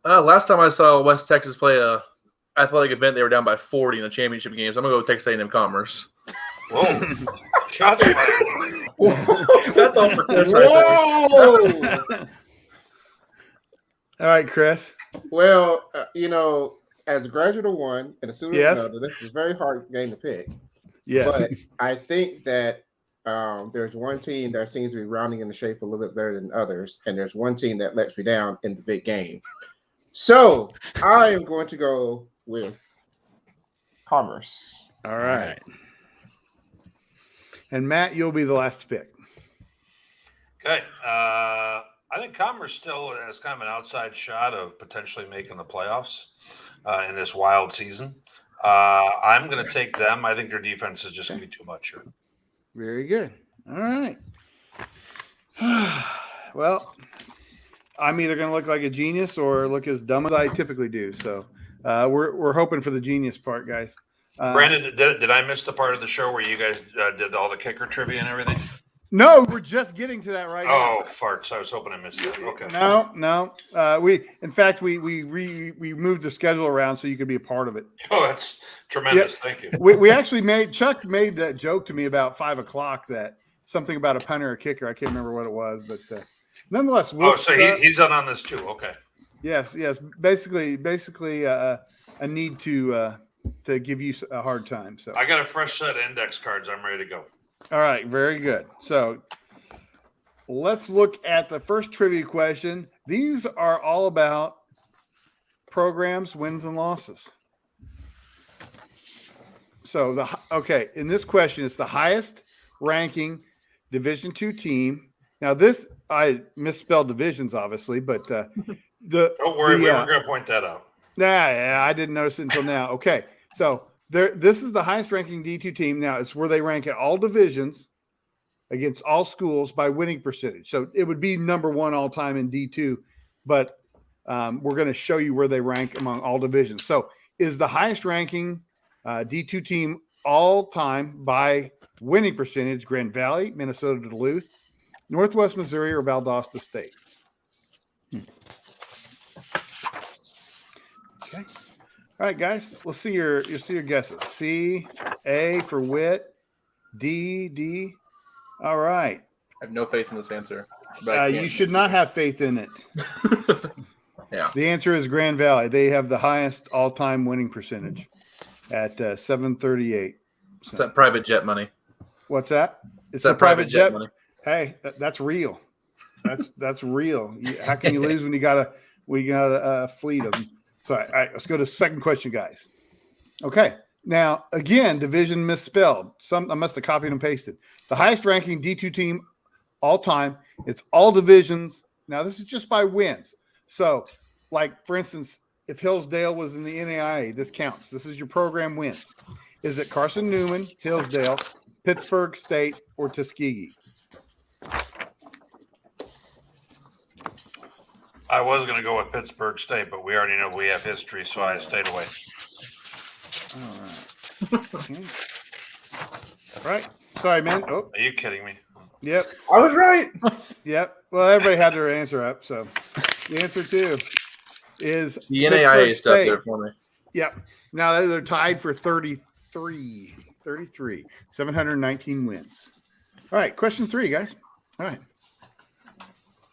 Last time I saw West Texas play a athletic event, they were down by 40 in the championship games. I'm gonna go with Texas A&M Commerce. Whoa! Shots fired. That's all for Chris right there. All right, Chris. Well, as a graduate of one and a student of another, this is a very hard game to pick. Yeah. But I think that there's one team that seems to be rounding in the shape a little bit better than others, and there's one team that lets me down in the big game. So I am going to go with Commerce. All right. And Matt, you'll be the last to pick. Okay. I think Commerce still has kind of an outside shot of potentially making the playoffs in this wild season. I'm going to take them. I think their defense is just going to be too much here. Very good. All right. Well, I'm either going to look like a genius or look as dumb as I typically do. So we're hoping for the genius part, guys. Brandon, did I miss the part of the show where you guys did all the kicker trivia and everything? No, we're just getting to that right now. Oh, farts! I was hoping I missed it. Okay. No. We moved the schedule around so you could be a part of it. Oh, that's tremendous! Yeah. Thank you. We actually Chuck made that joke to me about 5:00 that something about a punter or a kicker. I can't remember what it was, but nonetheless. So he's on this too. Okay. Yes. Basically, a need to give you a hard time. So I got a fresh set of index cards. I'm ready to go. All right, very good. So let's look at the first trivia question. These are all about programs, wins and losses. So in this question, it's the highest ranking Division II team. Now this, I misspelled divisions, obviously, but don't worry, we were going to point that out. Nah, I didn't notice it until now. Okay, so this is the highest ranking D2 team. Now it's where they rank at all divisions against all schools by winning percentage. So it would be number one all time in D2, but we're going to show you where they rank among all divisions. So is the highest ranking D2 team all time by winning percentage Grand Valley, Minnesota Duluth, Northwest Missouri, or Valdosta State? Okay. All right, guys. We'll see your guesses. C, A for Wit, D. All right. I have no faith in this answer. You should not have faith in it. Yeah. The answer is Grand Valley. They have the highest all-time winning percentage at 738. It's that private jet money. What's that? It's that private jet money. Hey, that's real. That's real. How can you lose when we got a fleet of them? So, all right, let's go to the second question, guys. Okay. Now, again, division misspelled. I must have copied and pasted. The highest ranking D2 team all time. It's all divisions. Now, this is just by wins. So, like, for instance, if Hillsdale was in the NAIA, this counts. This is your program wins. Is it Carson Newman, Hillsdale, Pittsburgh State, or Tuskegee? I was going to go with Pittsburgh State, but we already know we have history, so I stayed away. All right. Okay. All right. Sorry, man. Oh, are you kidding me? Yep. I was right. Yep. Well, everybody had their answer up, so the answer too is the NAIA stuff there for me. Yep. Now they're tied for 33, 719 wins. All right. Question 3, guys. All right.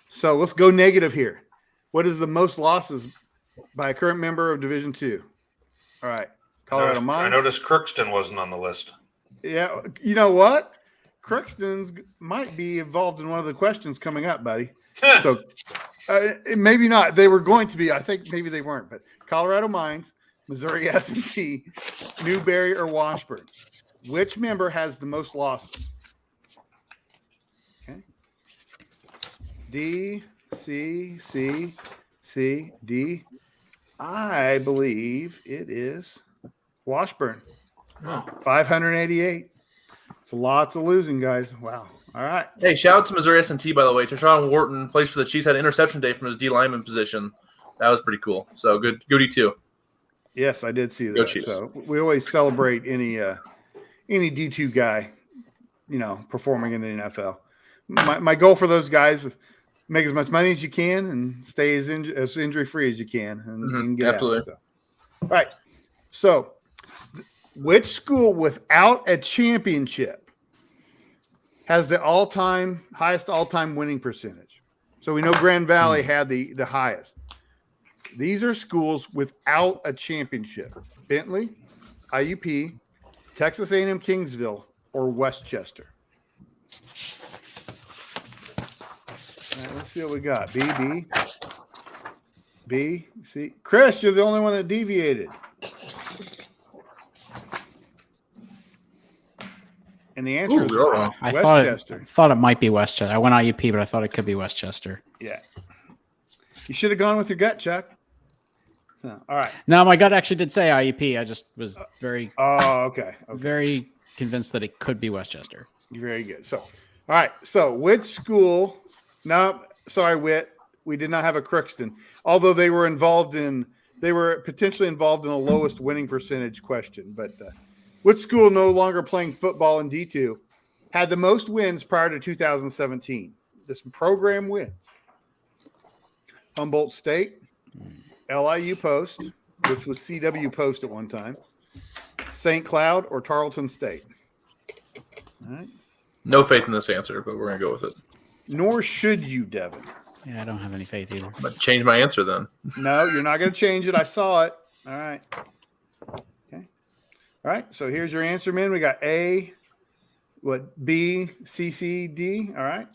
So let's go negative here. What is the most losses by a current member of Division II? All right. Colorado Mines. I noticed Crookston wasn't on the list. Yeah. You know what? Crookston's might be involved in one of the questions coming up, buddy. So maybe not. They were going to be. I think maybe they weren't. But Colorado Mines, Missouri S&T, Newberry, or Washburn. Which member has the most losses? Okay. D, C, D. I believe it is Washburn. 588. It's lots of losing, guys. Wow. All right. Hey, shout out to Missouri S&T, by the way. Tershawn Wharton plays for the Chiefs, had an interception day from his D lineman position. That was pretty cool. So good D2. Yes, I did see that. Go Chiefs. So we always celebrate any D2 guy, performing in the NFL. My goal for those guys is make as much money as you can and stay as injury free as you can, and get absolutely. out. All right. So, which school without a championship has the highest all-time winning percentage? So we know Grand Valley had the highest. These are schools without a championship: Bentley, IUP, Texas A&M Kingsville, or Westchester. All right, let's see what we got. B, C. Chris, you're the only one that deviated. And the answer is Westchester. I thought it might be Westchester. I went IUP, but I thought it could be Westchester. Yeah. You should have gone with your gut, Chuck. So, all right. No, my gut actually did say IUP. I just was very very convinced that it could be Westchester. Very good. So, all right. So, which school? No, sorry, Whit. We did not have a Crookston, although they were potentially involved in the lowest winning percentage question. But which school, no longer playing football in D2, had the most wins prior to 2017? This program wins. Humboldt State, LIU Post, which was CW Post at one time, St. Cloud, or Tarleton State. All right. No faith in this answer, but we're going to go with it. Nor should you, Devin. Yeah, I don't have any faith either. I'm going to change my answer then. No, you're not going to change it. I saw it. All right. Okay. All right. So here's your answer, man. We got A, B, C, C, D. All right.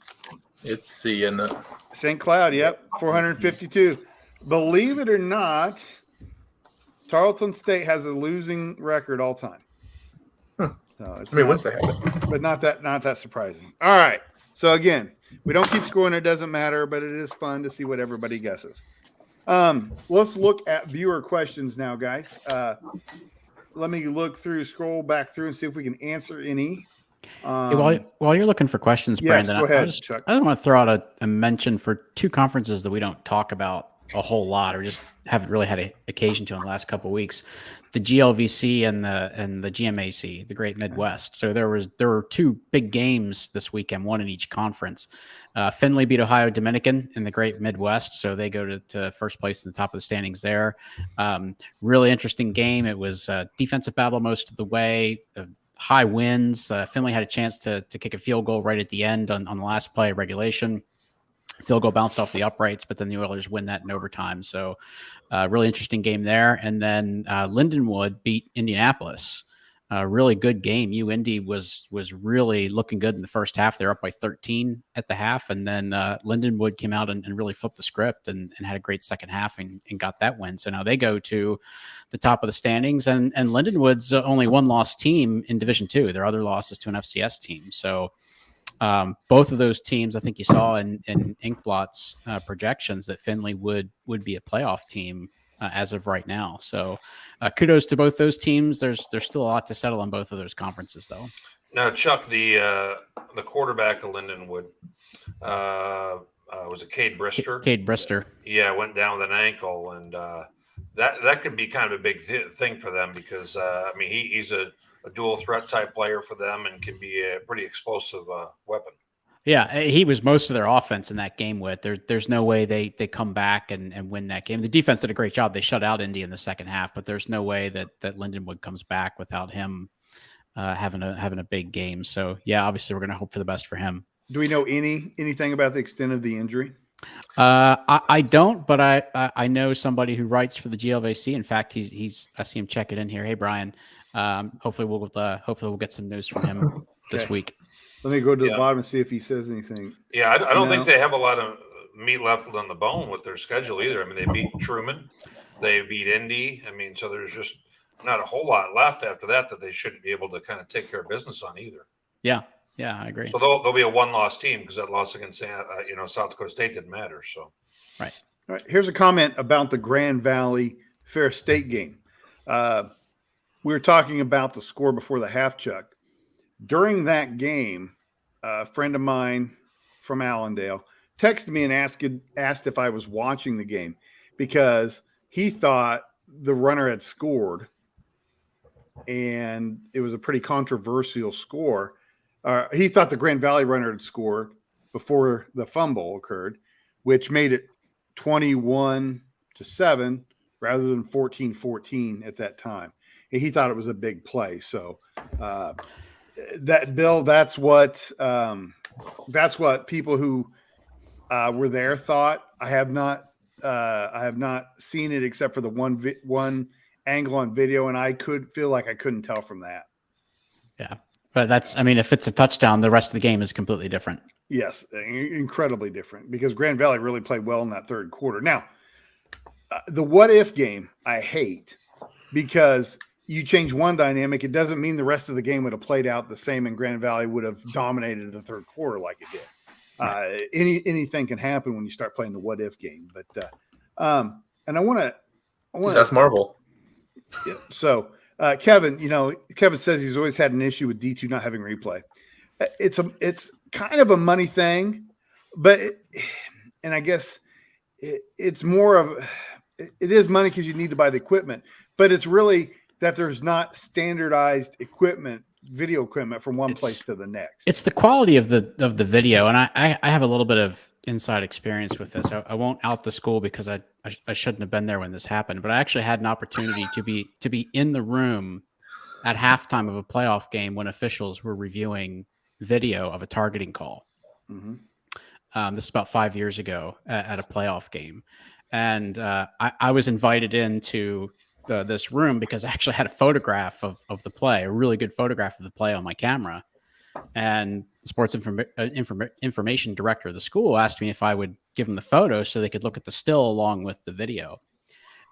It's C, isn't it? St. Cloud, yep. 452. Believe it or not, Tarleton State has a losing record all time. So it's what's that? But not that surprising. All right. So again, we don't keep scoring. It doesn't matter, but it is fun to see what everybody guesses. Let's look at viewer questions now, guys. Let me scroll back through and see if we can answer any. Hey, while you're looking for questions, yes, Brandon, go ahead, Chuck. I want to throw out a mention for two conferences that we don't talk about a whole lot, or just haven't really had an occasion to in the last couple of weeks: the GLVC and the GMAC, the Great Midwest. So there were two big games this weekend, one in each conference. Findlay beat Ohio Dominican in the Great Midwest, so they go to first place in the top of the standings there. Really interesting game. It was a defensive battle most of the way. High winds. Findlay had a chance to kick a field goal right at the end on the last play of regulation. Field goal bounced off the uprights, but then the Oilers win that in overtime. So really interesting game there. And then Lindenwood beat Indianapolis. Really good game. UIndy was really looking good in the first half. They're up by 13 at the half. And then Lindenwood came out and really flipped the script and had a great second half and got that win. So now they go to the top of the standings. And Lindenwood's only one loss team in Division II. Their other loss is to an FCS team. So both of those teams, I think you saw in Inkblot's projections that Findlay would be a playoff team as of right now. So kudos to both those teams. There's still a lot to settle on both of those conferences, though. Now, Chuck, the quarterback of Lindenwood was it Cade Brister? Cade Brister. Yeah, went down with an ankle, and that could be kind of a big thing for them because he's a dual threat type player for them and can be a pretty explosive weapon. Yeah, he was most of their offense in that game. There's no way they come back and win that game. The defense did a great job. They shut out Indy in the second half, but there's no way that Lindenwood comes back without him having a big game. So yeah, obviously we're going to hope for the best for him. Do we know anything about the extent of the injury? I don't, but I know somebody who writes for the GLVC. In fact, I see him check it in here. Hey, Brian. Hopefully we'll get some news from him this week. Let me go to the bottom and see if he says anything. Yeah, I don't think they have a lot of meat left on the bone with their schedule either. I mean, they beat Truman, they beat Indy. I mean, so there's just not a whole lot left after that they shouldn't be able to kind of take care of business on either. Yeah, I agree. So they'll be a one-loss team because that loss against South Dakota State didn't matter. So right. All right. Here's a comment about the Grand Valley Ferris State game. We were talking about the score before the half, Chuck. During that game, a friend of mine from Allendale texted me and asked if I was watching the game because he thought the runner had scored, and it was a pretty controversial score. He thought the Grand Valley runner had scored before the fumble occurred, which made it 21-7 rather than 14-14 at that time. And he thought it was a big play. So that's what people who were there thought. I have not seen it except for the one angle on video, and I couldn't tell from that. Yeah, but if it's a touchdown, the rest of the game is completely different. Yes, incredibly different because Grand Valley really played well in that third quarter. Now, the what if game I hate because you change one dynamic, it doesn't mean the rest of the game would have played out the same and Grand Valley would have dominated the third quarter like it did. Right. Anything can happen when you start playing the what if game. But and I want to that's Marvel. Yeah, so Kevin says he's always had an issue with D2 not having replay. It's kind of a money thing, but I guess it's more of it is money because you need to buy the equipment, but it's really that there's not standardized video equipment from one place to the next. It's the quality of the video, and I have a little bit of inside experience with this. I won't out the school because I shouldn't have been there when this happened, but I actually had an opportunity to be in the room at halftime of a playoff game when officials were reviewing video of a targeting call. Mm-hmm. This is about 5 years ago at a playoff game, and I was invited into this room because I actually had a photograph of the play, a really good photograph of the play on my camera. And the sports information director of the school asked me if I would give them the photo so they could look at the still along with the video.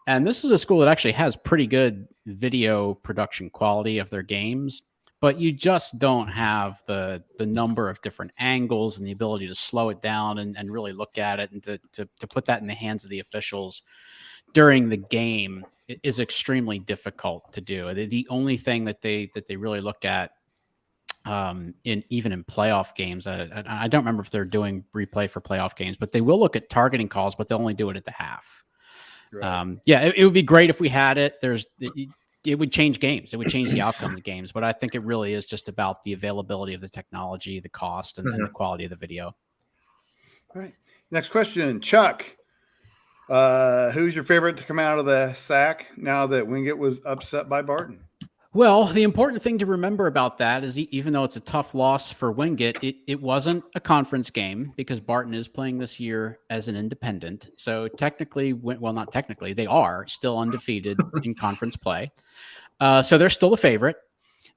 And this is a school that actually has pretty good video production quality of their games, but you just don't have the number of different angles and the ability to slow it down and really look at it, and to put that in the hands of the officials during the game is extremely difficult to do. The only thing that they really look at even in playoff games, I don't remember if they're doing replay for playoff games, but they will look at targeting calls, but they'll only do it at the half. Right. It would be great if we had it. It would change games. It would change the outcome of games. But I think it really is just about the availability of the technology, the cost, and the quality of the video. All right. Next question, Chuck. Who's your favorite to come out of the SAC now that Wingate was upset by Barton? Well, the important thing to remember about that is even though it's a tough loss for Wingate, it wasn't a conference game because Barton is playing this year as an independent. So technically, well, not technically, they are still undefeated in conference play. So they're still a favorite.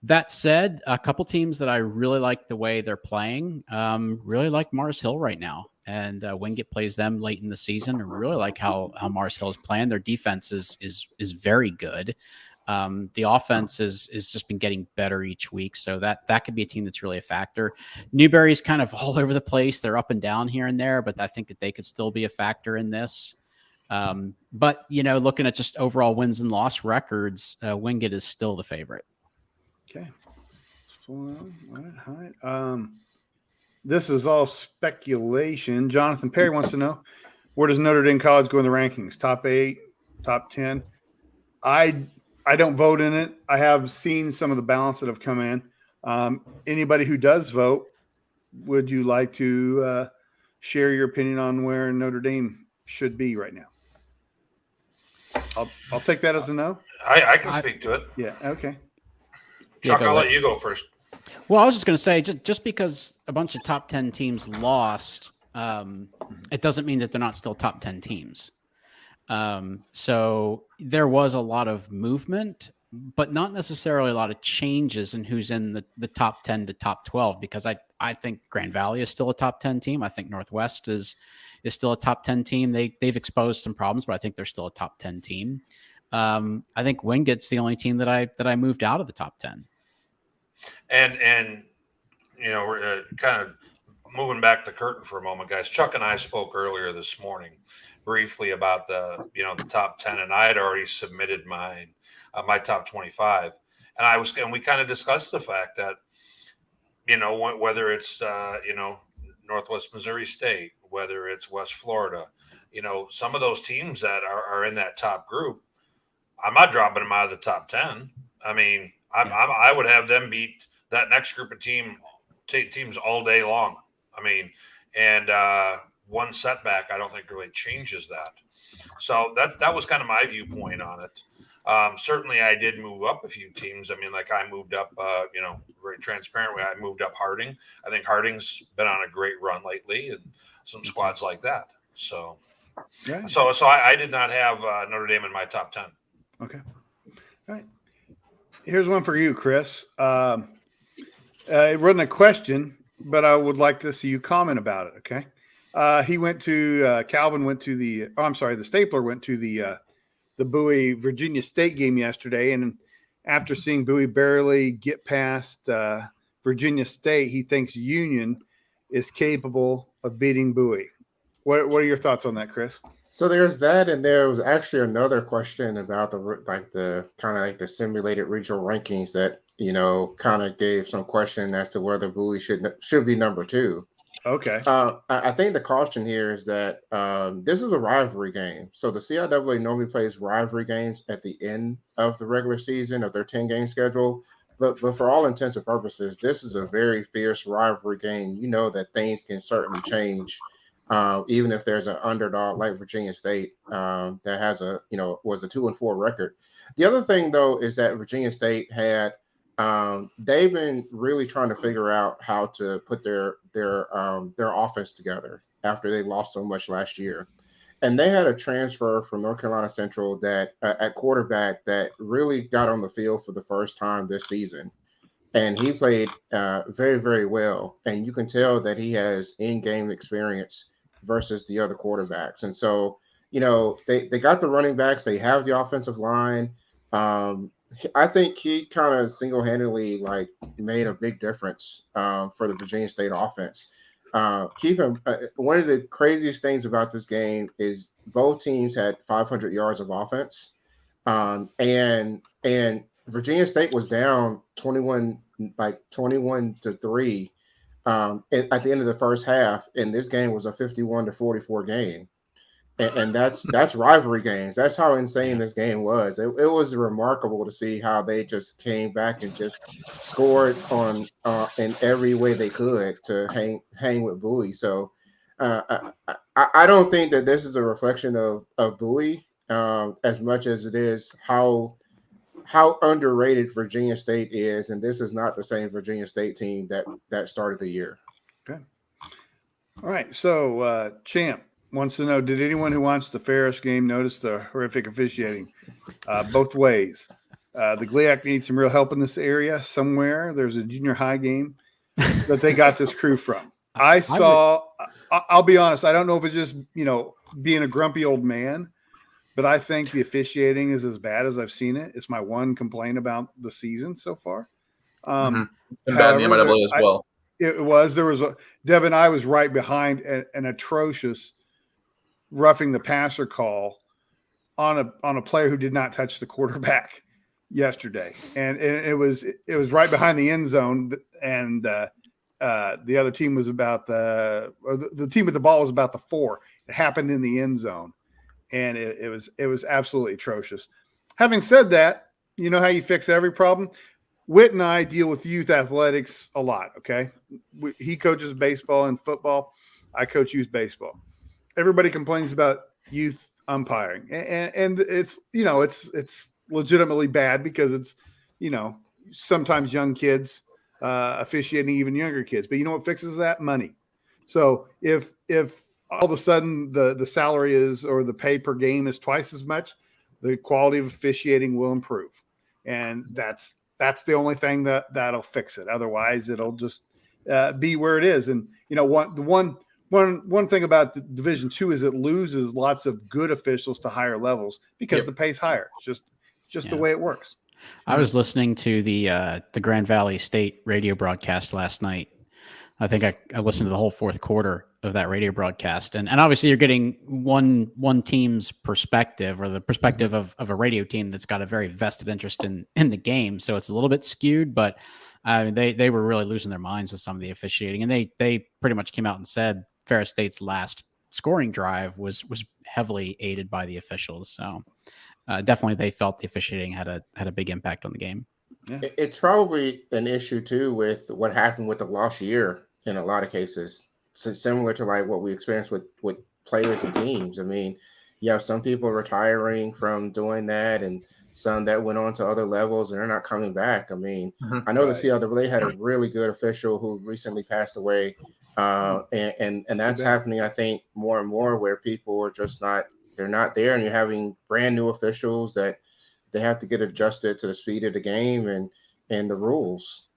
That said, a couple teams that I really like the way they're playing, really like Mars Hill right now. And Wingate plays them late in the season. I really like how Mars Hill is playing. Their defense is very good. The offense is just been getting better each week. So that could be a team that's really a factor. Newberry's kind of all over the place. They're up and down here and there, but I think that they could still be a factor in this. But, looking at just overall wins and loss records, Wingate is still the favorite. Okay. This is all speculation. Jonathan Perry wants to know, where does Notre Dame College go in the rankings? Top 8, top 10? I don't vote in it. I have seen some of the ballots that have come in. Anybody who does vote, would you like to share your opinion on where Notre Dame should be right now? I'll take that as a no. I can speak to it. Yeah. Okay. Chuck, I'll let you go first. Well, I was just going to say, just because a bunch of top 10 teams lost, it doesn't mean that they're not still top 10 teams. So there was a lot of movement, but not necessarily a lot of changes in who's in the top 10 to top 12, because I think Grand Valley is still a top 10 team. I think Northwest is still a top 10 team. They've exposed some problems, but I think they're still a top 10 team. I think Wingate's the only team that I moved out of the top 10. And we're kind of moving back the curtain for a moment, guys. Chuck and I spoke earlier this morning briefly about the top 10, and I had already submitted my top 25, and we kind of discussed the fact that whether it's Northwest Missouri State, whether it's West Florida, some of those teams that are in that top group, I'm not dropping them out of the top 10. I mean, I would have them beat that next group of teams all day long. I mean, and one setback, I don't think really changes that. So that was kind of my viewpoint on it. Certainly, I did move up a few teams. I mean, like I moved up, very transparently, I moved up Harding. I think Harding's been on a great run lately, and some squads like that. So, yeah. So I did not have Notre Dame in my top 10. Okay. All right. Here's one for you, Chris. It wasn't a question, but I would like to see you comment about it. Okay. Calvin went to the Stapler went to the Bowie Virginia State game yesterday. And after seeing Bowie barely get past Virginia State, he thinks Union is capable of beating Bowie. What are your thoughts on that, Chris? So there's that, and there was actually another question about the simulated regional rankings that kind of gave some question as to whether Bowie should be number 2. Okay. I think the caution here is that this is a rivalry game. So the CIAA normally plays rivalry games at the end of the regular season of their 10-game schedule. But for all intents and purposes, this is a very fierce rivalry game. You know that things can certainly change, even if there's an underdog like Virginia State that has was a 2-4 record. The other thing, though, is that Virginia State had they've been really trying to figure out how to put their offense together after they lost so much last year. And they had a transfer from North Carolina Central that at quarterback that really got on the field for the first time this season. And he played very, very well. And you can tell that he has in-game experience versus the other quarterbacks. And so, they got the running backs. They have the offensive line. I think he kind of single-handedly like made a big difference for the Virginia State offense. One of the craziest things about this game is both teams had 500 yards of offense, and Virginia State was down 21-3 at the end of the first half, and this game was a 51-44 game. And that's rivalry games. That's how insane this game was. It was remarkable to see how they just came back and just scored on in every way they could to hang with Bowie. So I don't think that this is a reflection of Bowie as much as it is how underrated Virginia State is, and this is not the same Virginia State team that started the year. Okay. All right. So Champ wants to know, did anyone who watched the Ferris game notice the horrific officiating both ways? The GLIAC needs some real help in this area somewhere. There's a junior high game that they got this crew from. I'll be honest, I don't know if it's just, being a grumpy old man, but I think the officiating is as bad as I've seen it. It's my one complaint about the season so far. It's been bad in the MIAA as well. Devin, I was right behind an atrocious roughing the passer call on a player who did not touch the quarterback yesterday, and it was right behind the end zone, and the other team was about the team with the ball was about the 4. It happened in the end zone, and it was absolutely atrocious. Having said that, you know how you fix every problem? Whit and I deal with youth athletics a lot. Okay, he coaches baseball and football. I coach youth baseball. Everybody complains about youth umpiring, and it's it's legitimately bad because it's sometimes young kids officiating even younger kids. But you know what fixes that? Money. So if all of a sudden the salary is or the pay per game is twice as much, the quality of officiating will improve, and that's the only thing that'll fix it. Otherwise, it'll just be where it is. And one thing about the Division II is it loses lots of good officials to higher levels because the pay's higher. It's just the way it works. I was listening to the Grand Valley State radio broadcast last night. I think I listened to the whole fourth quarter of that radio broadcast, and obviously you're getting one team's perspective, or the perspective of a radio team that's got a very vested interest in the game. So it's a little bit skewed, but they were really losing their minds with some of the officiating, and they pretty much came out and said Ferris State's last scoring drive was heavily aided by the officials. So definitely they felt the officiating had a big impact on the game. Yeah. It's probably an issue too with what happened with the lost year in a lot of cases. So similar to like what we experienced with players and teams. I mean, you have some people retiring from doing that, and some that went on to other levels and they're not coming back. I mean, I know the CLAA had a really good official who recently passed away. And that's happening, I think, more and more, where people are just they're not there, and you're having brand new officials that they have to get adjusted to the speed of the game and the rules.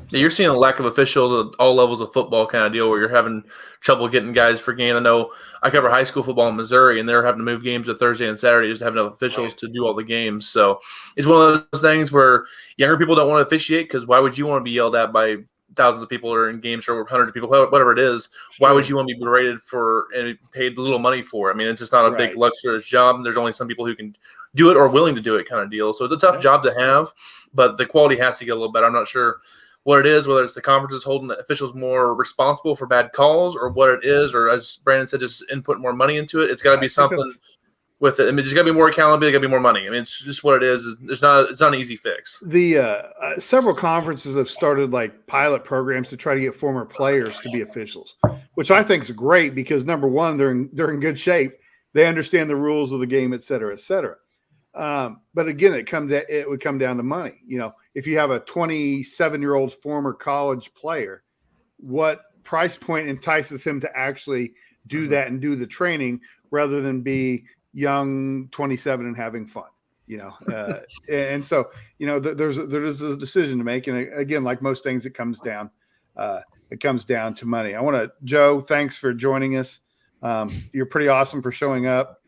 Yeah, you're seeing a lack of officials at all levels of football kind of deal where you're having trouble getting guys for games. I know I cover high school football in Missouri, and they're having to move games to Thursday and Saturday just to have enough officials to do all the games. So it's one of those things where younger people don't want to officiate, because why would you want to be yelled at by thousands of people or in games or hundreds of people, whatever it is? Why would you want to be berated for and paid little money for? I mean, it's just not a big luxurious job. And there's only some people who can do it or willing to do it kind of deal. So it's a tough job to have, but the quality has to get a little better. I'm not sure what it is, whether it's the conferences holding the officials more responsible for bad calls, or what it is, or as Brandon said, just input more money into it. It's got to be something with it. I mean, there's got to be more accountability, got to be more money. I mean, it's just what it is. It's not an easy fix. The several conferences have started like pilot programs to try to get former players to be officials, which I think is great because, number one, they're in good shape. They understand the rules of the game, et cetera, et cetera. But again, it would come down to money. If you have a 27-year-old former college player, what price point entices him to actually do that and do the training rather than be young 27 and having fun, and so, there's a decision to make. And again, like most things, it comes down to money. Joe, thanks for joining us. You're pretty awesome for showing up.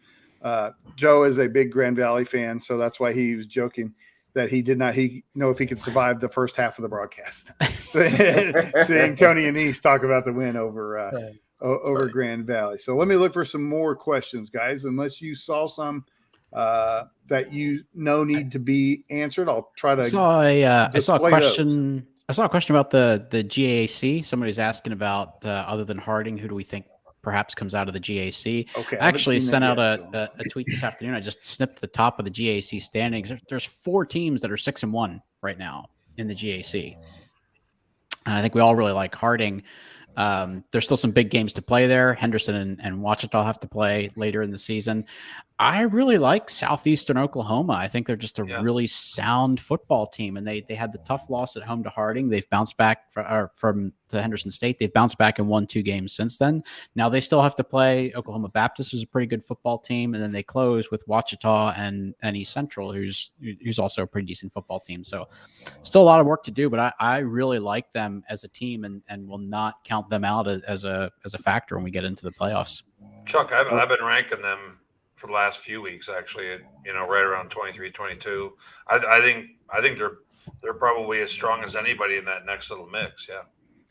Joe is a big Grand Valley fan, so that's why he was joking. that he did not know if he could survive the first half of the broadcast. Seeing Tony Annese talk about the win over Grand Valley. So let me look for some more questions, guys. Unless you saw some that need to be answered, I'll try to. I saw a question. Those. I saw a question about the GAC. Somebody's asking about other than Harding, who do we think perhaps comes out of the GAC? Okay, I actually sent out a tweet this afternoon. I just snipped the top of the GAC standings. There's 4 teams that are 6-1 right now in the GAC, and I think we all really like Harding. There's still some big games to play there. Henderson and Ouachita have to play later in the season. I really like Southeastern Oklahoma. I think they're just a really sound football team, and they had the tough loss at home to Harding. They've bounced back from to Henderson State. They've bounced back and won 2 games since then. Now they still have to play Oklahoma Baptist, who's a pretty good football team, and then they close with Ouachita and East Central, who's also a pretty decent football team. So still a lot of work to do, but I really like them as a team and will not count them out as a factor when we get into the playoffs. Chuck, I've been ranking them for the last few weeks, actually, right around 23, 22. I think they're probably as strong as anybody in that next little mix.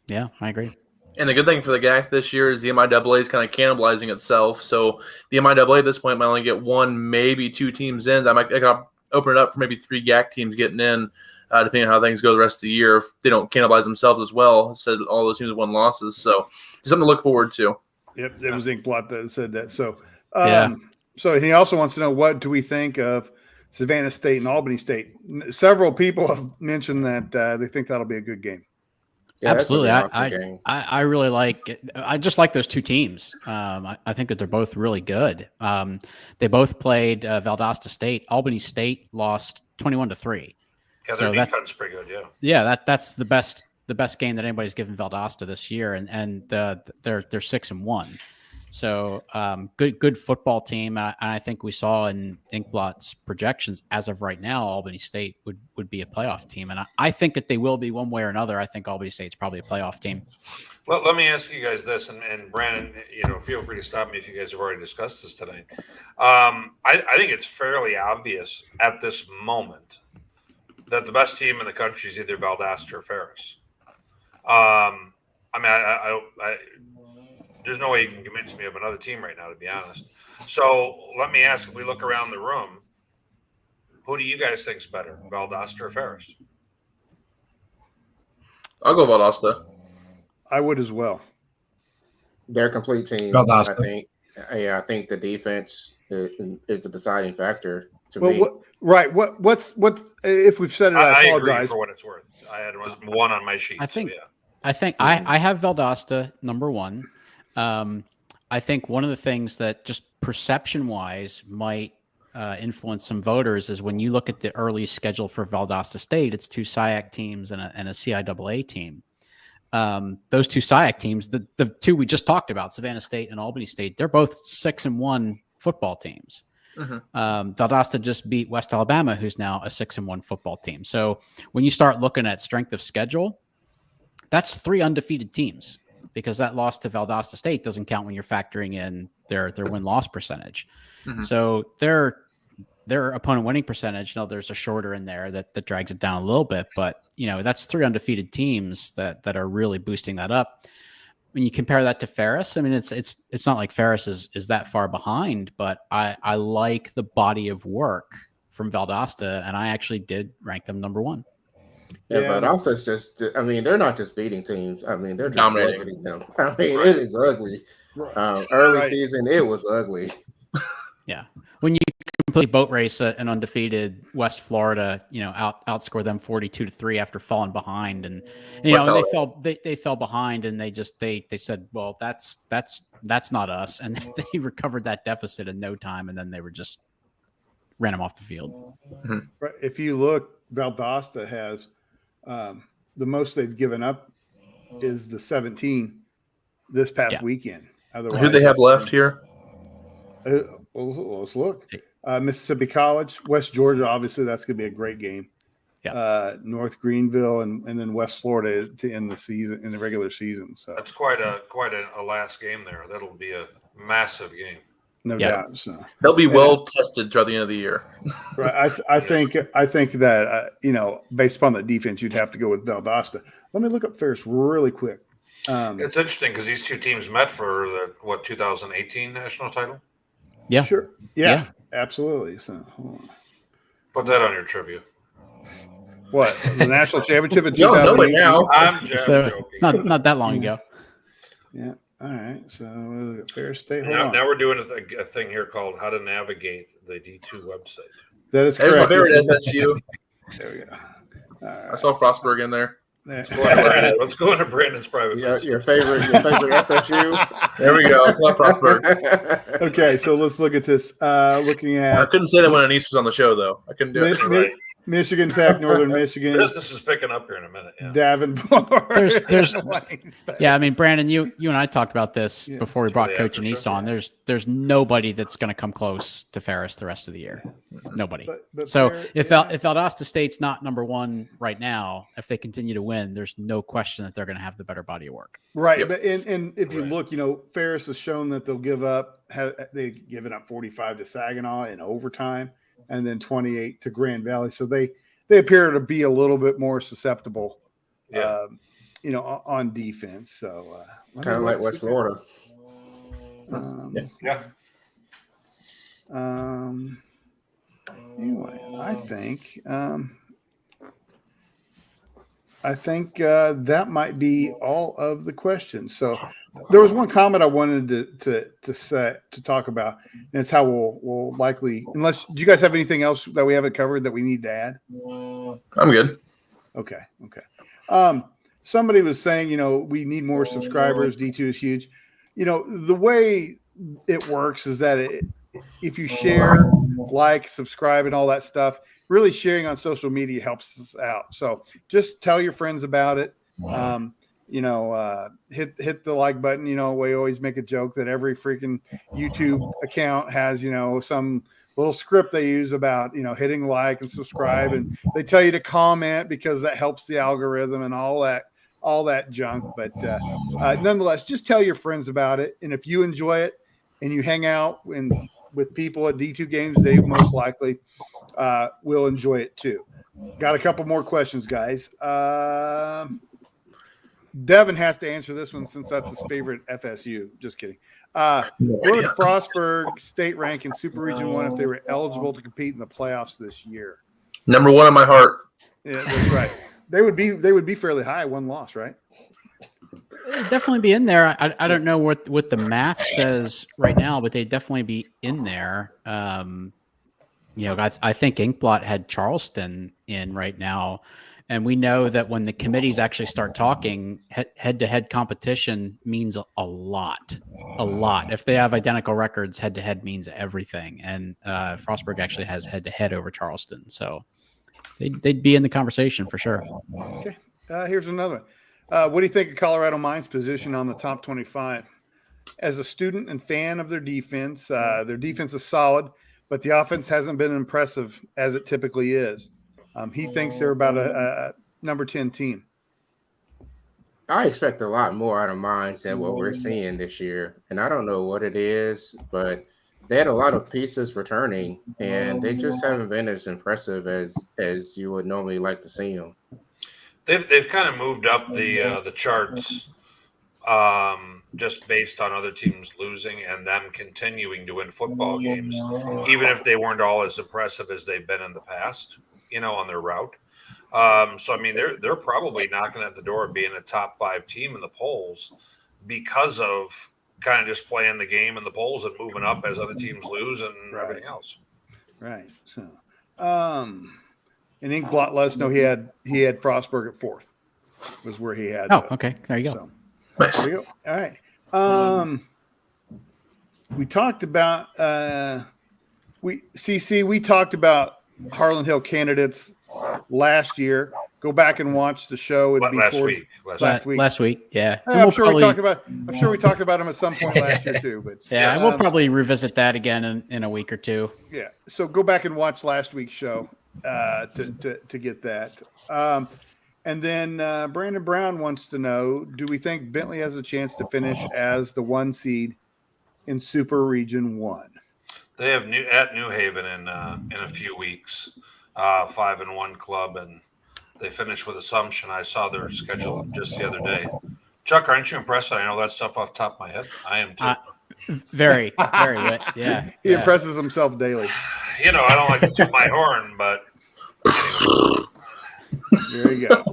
Yeah, I agree. And the good thing for the GAC this year is the MIAA is kind of cannibalizing itself. So the MIAA at this point might only get 1, maybe 2 teams in. I can open it up for maybe 3 GAC teams getting in, depending on how things go the rest of the year. If they don't cannibalize themselves as well, said all those teams have won losses. So something to look forward to. Yep, it was Inkblot that said that. So So he also wants to know, what do we think of Savannah State and Albany State? Several people have mentioned that they think that'll be a good game. Yeah, absolutely. I really like it. I just like those 2 teams. I think that they're both really good. They both played Valdosta State. Albany State lost 21-3. Yeah, their defense is pretty good. Yeah, that's the best game that anybody's given Valdosta this year, and they're 6-1. So good football team. And I think we saw in Inkblot's projections, as of right now, Albany State would be a playoff team. And I think that they will be one way or another. I think Albany State's probably a playoff team. Well, let me ask you guys this, and Brandon, feel free to stop me if you guys have already discussed this tonight. I think it's fairly obvious at this moment that the best team in the country is either Valdosta or Ferris. There's no way you can convince me of another team right now, to be honest. So let me ask, if we look around the room, who do you guys think is better, Valdosta or Ferris? I'll go Valdosta. I would as well. They're a complete team. Valdosta. I think. I think the defense is the deciding factor to me. What's if we've said it? I agree for what it's worth. I had 1 on my sheet. I think I have Valdosta number 1. I think one of the things that just perception-wise might influence some voters is when you look at the early schedule for Valdosta State, it's 2 SIAC teams and a CIAA team. Those 2 SIAC teams, the 2 we just talked about, Savannah State and Albany State, they're both 6-1 football teams. Valdosta just beat West Alabama, who's now a 6-1 football team. So when you start looking at strength of schedule, that's 3 undefeated teams, because that loss to Valdosta State doesn't count when you're factoring in their win-loss percentage. So their opponent winning percentage, there's a shorter in there that drags it down a little bit, but that's 3 undefeated teams that are really boosting that up. When you compare that to Ferris, it's not like Ferris is that far behind, but I like the body of work from Valdosta, and I actually did rank them number 1. Yeah, but also it's just, they're not just beating teams. They're just budgeting them. It is ugly. Early season, it was ugly. Yeah. When you completely boat race an undefeated West Florida, outscore them 42-3 after falling behind. And they fell behind, and they said, well, that's not us. And they recovered that deficit in no time. And then they were just ran them off the field. If you look, Valdosta has the most they've given up is the 17 this past weekend. Otherwise, who do they have left here? Let's look. Mississippi College, West Georgia. Obviously, that's going to be a great game. Yeah. North Greenville and then West Florida to end the season in the regular season. So that's quite a last game there. That'll be a massive game. No doubt. So they'll be well tested throughout the end of the year. Right. I think that based upon the defense, you'd have to go with Valdosta. Let me look up Ferris really quick. It's interesting because these two teams met for the 2018 national title. Yeah. Sure. Yeah. Absolutely. So hold on. Put that on your trivia. What, the national championship in Y'all know it 2018? now. I'm So joking. not that long ago. Yeah. All right. So we'll look at Ferris State. Hold Now, on. now we're doing a thing here called how to navigate the D2 website. That is There's my correct. favorite FSU. There we go. All I saw Frostburg in there. right. Let's go into Brandon's private message. Your favorite FSU. There we go. I love Frostburg. Okay, so let's look at this. Looking I at couldn't say that when Annese was on the show, though. I couldn't do it. Right. Michigan Tech, Northern Michigan, Business is picking up here in a minute. Yeah. Davenport. There's yeah, I mean, Brandon, you and I talked about this before we brought Yeah, Coach for Annese sure. on. There's nobody that's going to come close to Ferris the rest of the year. Nobody. But So Ferris- if Valdosta State's not number one right now, if they continue to win, there's no question that they're going to have the better body of work. Right, Yep. but and if you Right. look, Ferris has shown that they'll give up. They've given up 45 to Saginaw in overtime, and then 28 to Grand Valley. So they appear to be a little bit more susceptible, Yeah. on defense. So Kind of like West Florida. Yeah. Anyway, I think that might be all of the questions. So there was one comment I wanted to talk about, and it's how we'll likely, unless, do you guys have anything else that we haven't covered that we need to add? I'm good. Okay. Somebody was saying, we need more subscribers. D2 is huge. The way it works is that if you share, like, subscribe, and all that stuff, really sharing on social media helps us out. So just tell your friends about it. Hit the like button. We always make a joke that every freaking YouTube account has, some little script they use about, hitting like and subscribe, and they tell you to comment because that helps the algorithm and all that junk. But nonetheless, just tell your friends about it. And if you enjoy it and you hang out with people at D2 games, they most likely will enjoy it too. Got a couple more questions, guys. Devin has to answer this one since that's his favorite FSU. Just kidding. Where would Frostburg State rank in Super Region 1 if they were eligible to compete in the playoffs this year? Number one in my heart. Yeah, that's right. They would be fairly high, one loss, right? They'd definitely be in there. I don't know what the math says right now, but they'd definitely be in there. I think Inkblot had Charleston in right now. And we know that when the committees actually start talking, head-to-head competition means a lot. If they have identical records, head-to-head means everything. And Frostburg actually has head-to-head over Charleston. So they'd be in the conversation for sure. Okay. Here's another one. What do you think of Colorado Mine's position on the top 25? As a student and fan of their defense is solid, but the offense hasn't been impressive as it typically is. He thinks they're about a number 10 team. I expect a lot more out of Mines than what we're seeing this year. And I don't know what it is, but they had a lot of pieces returning, and they just haven't been as impressive as you would normally like to see them. They've kind of moved up the charts just based on other teams losing and them continuing to win football games, even if they weren't all as impressive as they've been in the past, on their route. So I mean, they're probably knocking at the door of being a top 5 team in the polls because of kind of just playing the game in the polls and moving up as other teams lose and everything else. Right. So, and Inkblot let us know he had Frostburg at 4th was where he had. Okay. There you go. So, Nice. there you go. All right. We talked about we talked about Harlan Hill candidates last year. Go back and watch the show. Last week. Last week. Yeah. I'm sure we talked about him at some point last year too. But yeah, we'll probably revisit that again in a week or two. Yeah. So go back and watch last week's show to get that. And then Brandon Brown wants to know, do we think Bentley has a chance to finish as the 1 seed in Super Region 1. They have New Haven in a few weeks, 5-1 club, and they finish with Assumption. I saw their schedule just the other day. Chuck, aren't you impressed? I know that stuff off the top of my head. I am too. Very, very. Yeah. He impresses himself daily. I don't like to toot my horn, but anyway. There you go.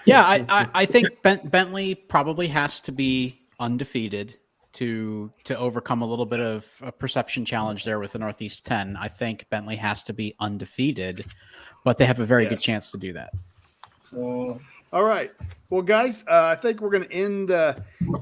Yeah, I think Bentley probably has to be undefeated to overcome a little bit of a perception challenge there with the Northeast 10. I think Bentley has to be undefeated, but they have a very good chance to do that. All right. Well, guys, I think we're going to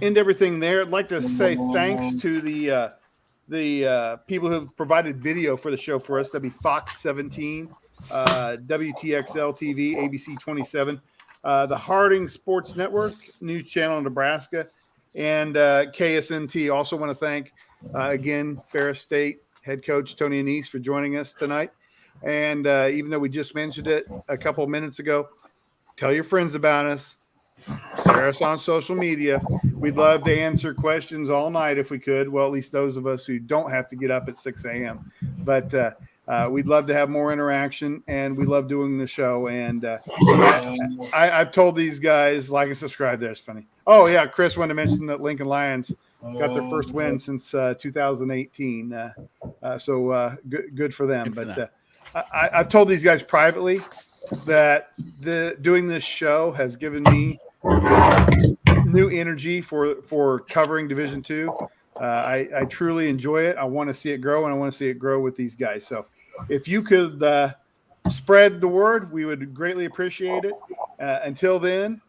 end everything there. I'd like to say thanks to the people who have provided video for the show for us. That'd be Fox 17, WTXL TV, ABC 27, the Harding Sports Network, News Channel Nebraska, and KSNT. Also want to thank, again, Ferris State head coach Tony Annese for joining us tonight. And even though we just mentioned it a couple of minutes ago, tell your friends about us. Share us on social media. We'd love to answer questions all night if we could. Well, at least those of us who don't have to get up at 6 a.m. But we'd love to have more interaction, and we love doing the show. And I've told these guys, like and subscribe. There's funny. Oh, yeah, Chris wanted to mention that Lincoln Lions got their first win since 2018. So good for them. I've told these guys privately that doing this show has given me new energy for covering Division II. I truly enjoy it. I want to see it grow, and I want to see it grow with these guys. So if you could spread the word, we would greatly appreciate it. Until then,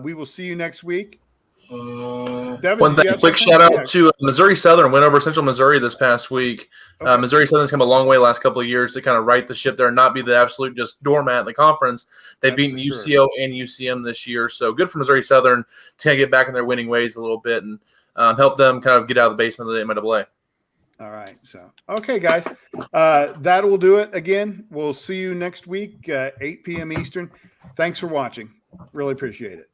we will see you next week. Devin, one thing, quick shout out to Missouri Southern went over Central Missouri this past week. Okay. Missouri Southern's come a long way the last couple of years to kind of right the ship there and not be the absolute just doormat in the conference. They've beaten UCO and UCM this year, so good for Missouri Southern to kind of get back in their winning ways a little bit and help them kind of get out of the basement of the MLA. All right, so okay, guys, that will do it. Again, we'll see you next week, 8 p.m. Eastern. Thanks for watching. Really appreciate it.